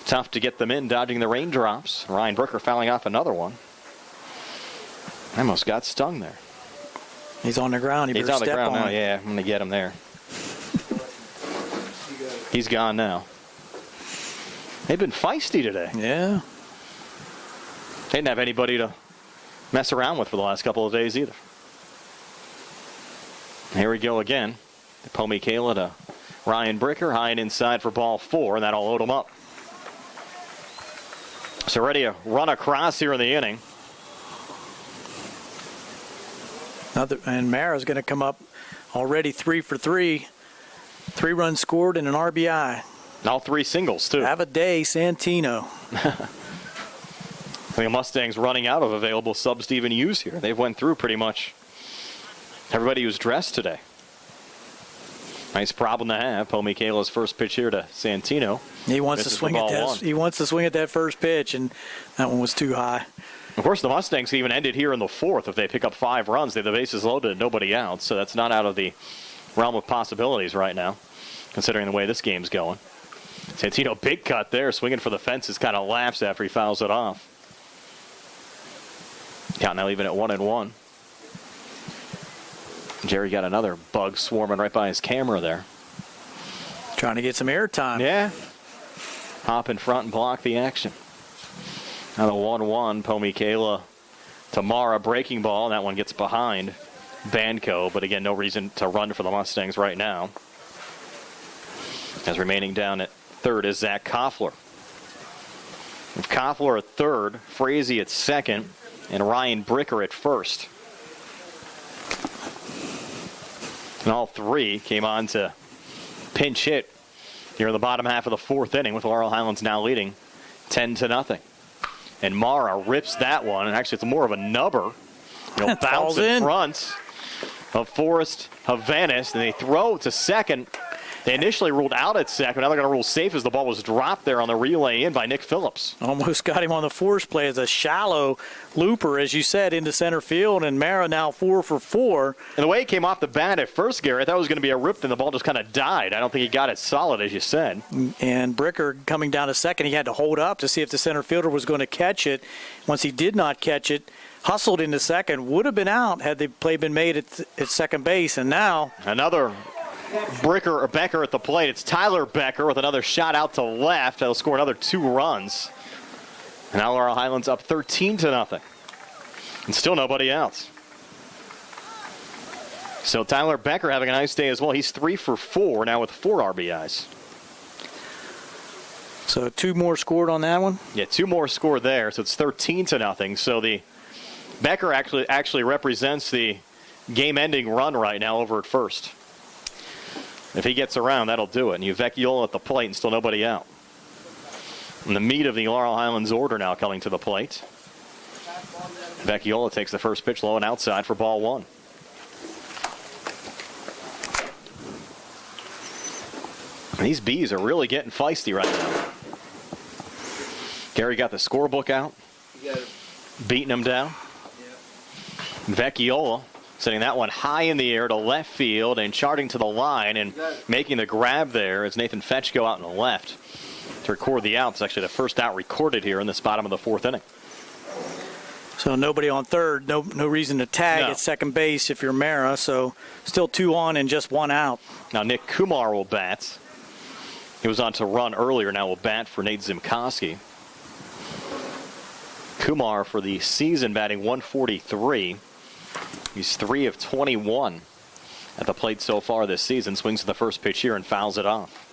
tough to get them in, dodging the raindrops. Ryan Bricker fouling off another one. I almost got stung there. He's on the ground. He's on the ground now. Yeah, I'm going to get him there. He's gone now. They've been feisty today. Yeah. They didn't have anybody to mess around with for the last couple of days either. Here we go again. Poe Michaela to Ryan Bricker, high and inside for ball 4, and that'll load him up. So ready to run across here in the inning. And Mara's going to come up already 3 for 3. 3 runs scored and an RBI. All 3 singles, too. Have a day, Santino. The Mustangs running out of available subs to even use here. They've went through pretty much everybody who's dressed today. Nice problem to have. Poe Michaela's first pitch here to Santino. He wants to swing at that. He wants to swing at that first pitch, and that one was too high. Of course, the Mustangs even ended here in the 4th. If they pick up 5 runs, they have the bases loaded and nobody out. So that's not out of the realm of possibilities right now, considering the way this game's going. Santino, big cut there, swinging for the fences, kind of laughs after he fouls it off. Count now even at 1-1. Jerry got another bug swarming right by his camera there. Trying to get some airtime. Yeah. Hop in front and block the action. Now the 1-1, Poe Michaela to Mara, breaking ball. And that one gets behind Banco, but again, no reason to run for the Mustangs right now. As remaining down at third is Zach Koffler. With Koffler at third, Frazee at second, and Ryan Bricker at first. And all 3 came on to pinch hit here in the bottom half of the 4th inning, with Laurel Highlands now leading 10-0. And Mara rips that one, and actually it's more of a nubber. Bounce in front of Forrest Havanis, and they throw to second. They initially ruled out at second. Now they're going to rule safe as the ball was dropped there on the relay in by Nick Phillips. Almost got him on the force play as a shallow looper, as you said, into center field. And Mara now 4 for 4. And the way it came off the bat at first, Gary, I thought it was going to be a rip, and the ball just kind of died. I don't think he got it solid, as you said. And Bricker coming down to second, he had to hold up to see if the center fielder was going to catch it. Once he did not catch it, hustled into second, would have been out had the play been made at second base. And now another Becker at the plate. It's Tyler Becker with another shot out to left. That'll score another 2 runs. And now Laurel Highlands up 13-0. And still nobody else. So Tyler Becker having a nice day as well. He's 3 for 4 now with 4 RBIs. So 2 more scored on that one? Yeah, 2 more scored there. So it's 13-0. So the Becker actually represents the game-ending run right now over at first. If he gets around, that'll do it. And you Vecchiola at the plate and still nobody out. And the meat of the Laurel Highlands order now coming to the plate. Vecchiola takes the first pitch low and outside for ball 1. And these bees are really getting feisty right now. Gary got the scorebook out. Beating them down. Vecchiola sending that one high in the air to left field and charting to the line and making the grab there as Nathan Fetchko out in the left to record the out. It's actually the first out recorded here in this bottom of the 4th inning. So nobody on third, no reason to tag at second base if you're Mara. So still 2 on and just 1 out. Now Nick Kumar will bat. He was on to run earlier, now will bat for Nate Zimkowski. Kumar for the season batting 143. He's 3 of 21 at the plate so far this season. Swings to the first pitch here and fouls it off.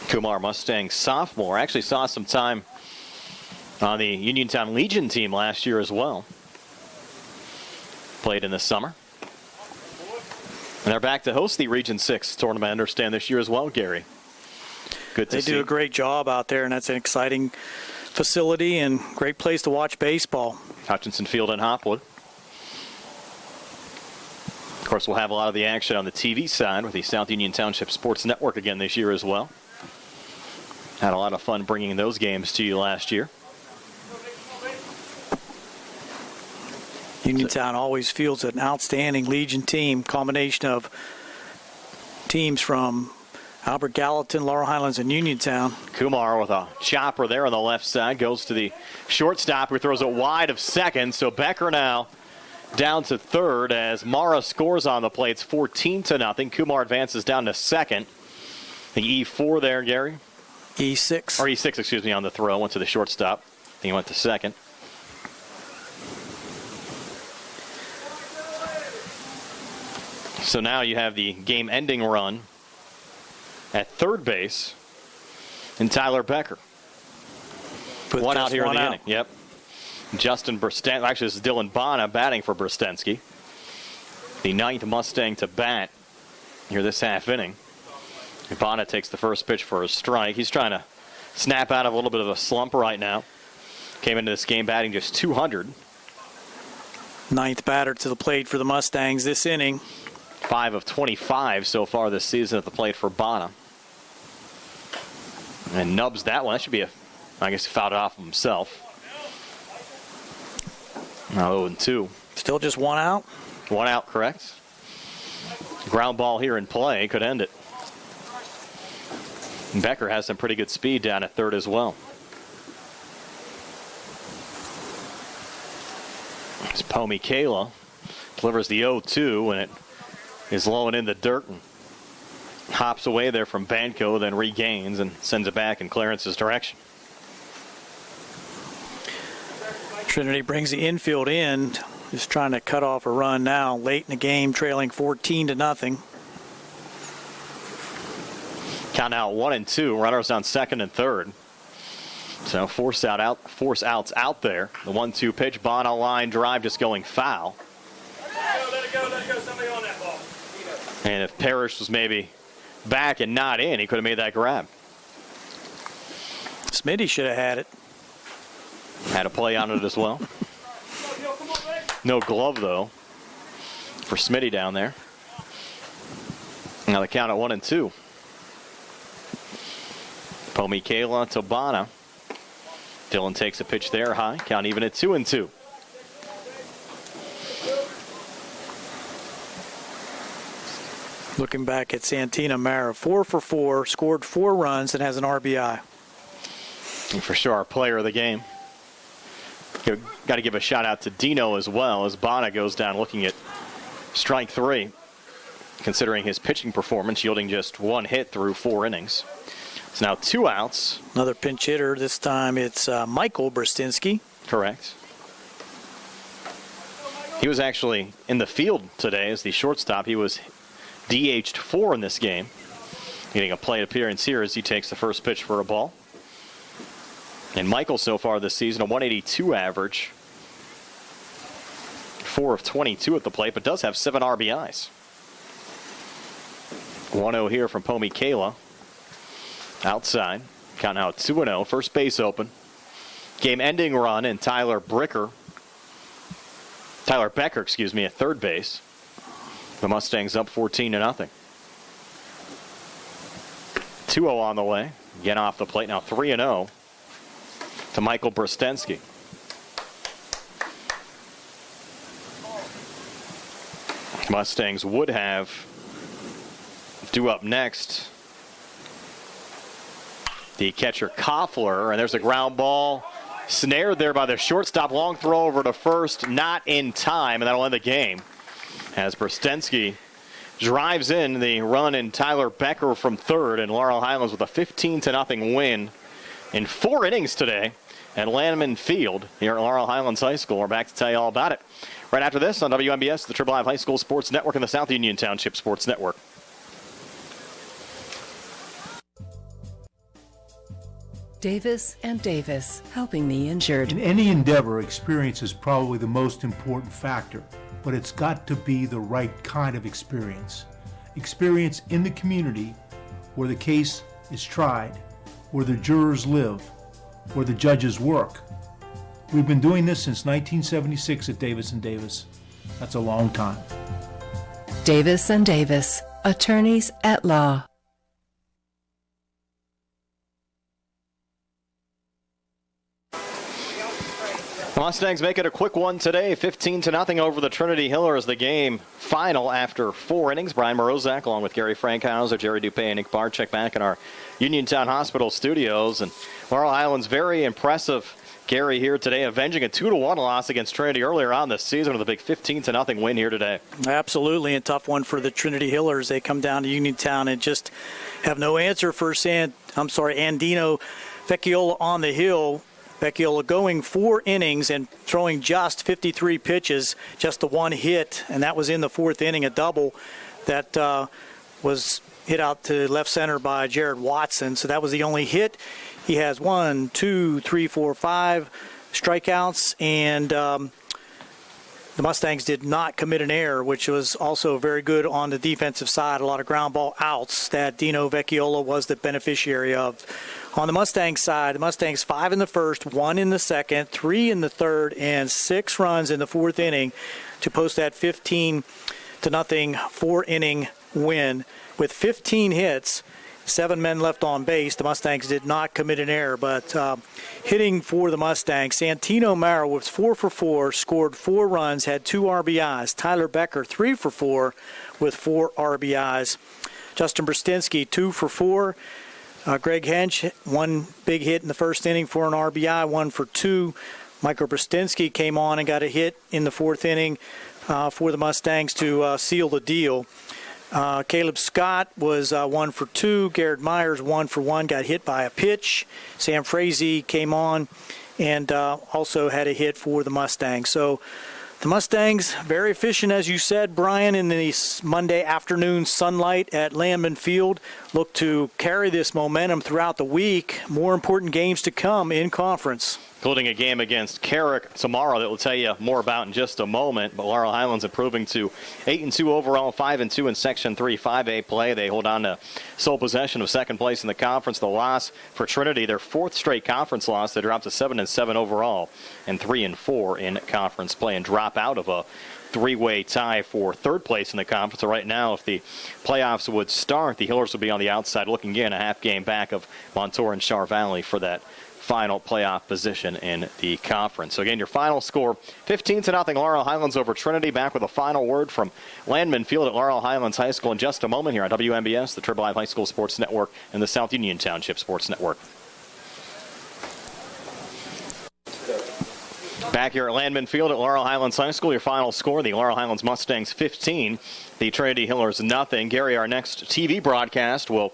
Kumar, Mustang sophomore, actually saw some time on the Uniontown Legion team last year as well. Played in the summer. And they're back to host the Region 6 tournament, I understand, this year as well, Gary. Good to see. They do a great job out there, and that's an exciting facility and great place to watch baseball. Hutchinson Field in Hopwood. Of course, we'll have a lot of the action on the TV side with the South Union Township Sports Network again this year as well. Had a lot of fun bringing those games to you last year. Uniontown always fields an outstanding Legion team, combination of teams from Albert Gallatin, Laurel Highlands, and Uniontown. Kumar with a chopper there on the left side goes to the shortstop who throws it wide of second. So Becker now down to third as Mara scores on the plate. It's 14-0. Kumar advances down to second. The E4 there, Gary. E6. Or E6, excuse me, on the throw. Went to the shortstop. He went to second. So now you have the game-ending run at third base in Tyler Becker. One out here in the inning. Yep. Justin Brstensky. Actually, this is Dylan Bonner batting for Brstensky. The ninth Mustang to bat here this half inning. Bonner takes the first pitch for a strike. He's trying to snap out of a little bit of a slump right now. Came into this game batting just 200. Ninth batter to the plate for the Mustangs this inning. 5 of 25 so far this season at the plate for Bonner. And nubs that one. That should be I guess he fouled it off himself. Now 0-2. Still just one out? One out, correct. Ground ball here in play could end it. And Becker has some pretty good speed down at third as well. As Pomi Kayla delivers the 0-2, and it is low and in the dirt and hops away there from Banco, then regains and sends it back in Clarence's direction. Trinity brings the infield in, just trying to cut off a run now, late in the game, trailing 14-0. Count now 1-2. Runners on second and third. So force outs out there. The 1-2 pitch, Bonner line drive, just going foul. Let it go. Somebody on that ball. And if Parrish was maybe back and not in, he could have made that grab. Smitty should have had it. Had a play on it as well. No glove, though, for Smitty down there. Now the count at 1-2. Pomi Kayla to Bonner. Dylan takes a pitch there high. Count even at 2-2. Looking back at Santina Mara, 4 for 4, scored 4 runs and has an RBI. And for sure, our player of the game. Got to give a shout out to Dino as well, as Bonner goes down looking at strike 3, considering his pitching performance, yielding just 1 hit through 4 innings. It's now 2 outs. Another pinch hitter. This time it's Michael Brstensky. Correct. He was actually in the field today as the shortstop. He was DH'd 4 in this game. Getting a plate appearance here as he takes the first pitch for a ball. And Michael so far this season, a 182 average. 4 of 22 at the plate, but does have 7 RBIs. 1-0 here from Pomi Kayla. Outside. Count now 2-0. First base open. Game-ending run in Tyler Becker, at third base. The Mustangs up 14-0. 2-0 on the way. Again off the plate now 3-0 to Michael Brstensky. Mustangs would have due up next the catcher Koffler, and there's a ground ball snared there by the shortstop. Long throw over to first, not in time, and that'll end the game as Brstensky drives in the run in Tyler Becker from third, and Laurel Highlands with a 15-0 win in 4 innings today at Landman Field here at Laurel Highlands High School. We're back to tell you all about it right after this on WMBS, the Triple I High School Sports Network, and the South Union Township Sports Network. Davis and Davis, helping the injured. In any endeavor, experience is probably the most important factor, but it's got to be the right kind of experience. Experience in the community where the case is tried, where the jurors live, where the judges work. We've been doing this since 1976 at Davis and Davis. That's a long time. Davis and Davis, attorneys at law. Mustangs make it a quick one today, 15-0 over the Trinity Hillers. The game final after 4 innings. Brian Morozak along with Gary Frankhauser, Jerry Dupay, and Nick Barczyk back in our Uniontown Hospital studios. And Laurel Highlands very impressive. Gary here today avenging a 2-1 loss against Trinity earlier on this season with a big 15-0 win here today. Absolutely, a tough one for the Trinity Hillers. They come down to Uniontown and just have no answer for Andino Vecchiola on the hill. Vecchiola going 4 innings and throwing just 53 pitches, just the 1 hit, and that was in the 4th inning, a double. that was hit out to left center by Jared Watson. So that was the only hit. He has 1, 2, 3, 4, 5 strikeouts, and the Mustangs did not commit an error, which was also very good on the defensive side. A lot of ground ball outs that Dino Vecchiola was the beneficiary of. On the Mustangs side, the Mustangs 5 in the first, 1 in the second, 3 in the third, and 6 runs in the fourth inning to post that 15-0 4-inning win. With 15 hits, 7 men left on base, the Mustangs did not commit an error. But hitting for the Mustangs, Santino Mara was 4 for 4, scored 4 runs, had 2 RBIs. Tyler Becker 3 for 4 with 4 RBIs. Justin Brstinsky 2 for 4. Greg Hench, 1 big hit in the first inning for an RBI, 1 for 2. Michael Brstinsky came on and got a hit in the fourth inning for the Mustangs to seal the deal. Caleb Scott was 1 for 2. Garrett Myers 1 for 1, got hit by a pitch. Sam Frazee came on and also had a hit for the Mustangs. So the Mustangs, very efficient, as you said, Brian, in the Monday afternoon sunlight at Landman Field. Look to carry this momentum throughout the week. More important games to come in conference, including a game against Carrick tomorrow that we'll tell you more about in just a moment. But Laurel Highlands improving to 8-2 overall, 5-2 in Section 3 5A play. They hold on to sole possession of second place in the conference. The loss for Trinity, their 4th straight conference loss. They dropped to 7-7 overall and 3-4 in conference play and drop out of a 3-way tie for 3rd place in the conference. So right now, if the playoffs would start, the Hillers would be on the outside looking in, a half game back of Montour and Char Valley for that final playoff position in the conference. So again, your final score, 15-0 Laurel Highlands over Trinity. Back with a final word from Landman Field at Laurel Highlands High School in just a moment here on WMBS, the Triple I High School Sports Network, and the South Union Township Sports Network. Back here at Landman Field at Laurel Highlands High School, your final score, the Laurel Highlands Mustangs 15, the Trinity Hillers nothing. Gary, our next TV broadcast will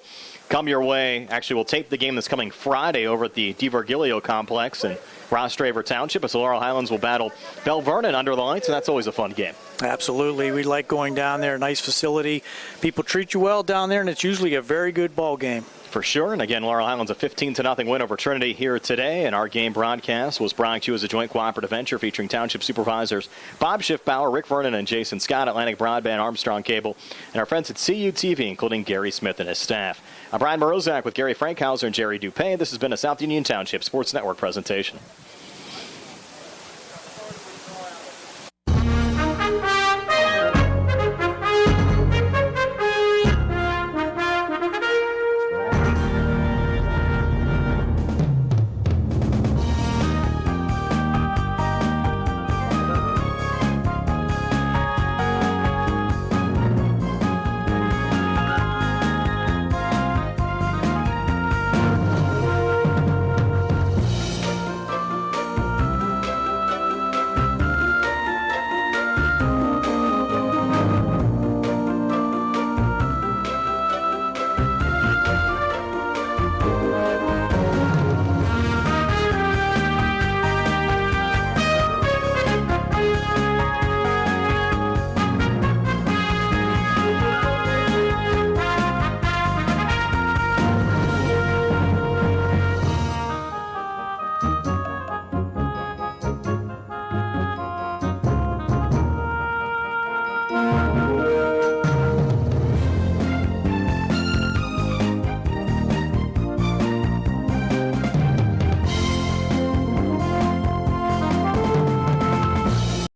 come your way. Actually, we'll tape the game that's coming Friday over at the DeVirgilio Complex in Rostraver Township as the Laurel Highlands will battle Bell Vernon under the lights, and that's always a fun game. Absolutely. We like going down there. Nice facility. People treat you well down there, and it's usually a very good ball game. For sure. And again, Laurel Highlands a 15-0 win over Trinity here today. And our game broadcast was brought to you as a joint cooperative venture featuring Township Supervisors Bob Schiffbauer, Rick Vernon, and Jason Scott, Atlantic Broadband, Armstrong Cable, and our friends at CUTV, including Gary Smith and his staff. I'm Brian Morozak with Gary Frankhauser and Jerry Dupay. This has been a South Union Township Sports Network presentation.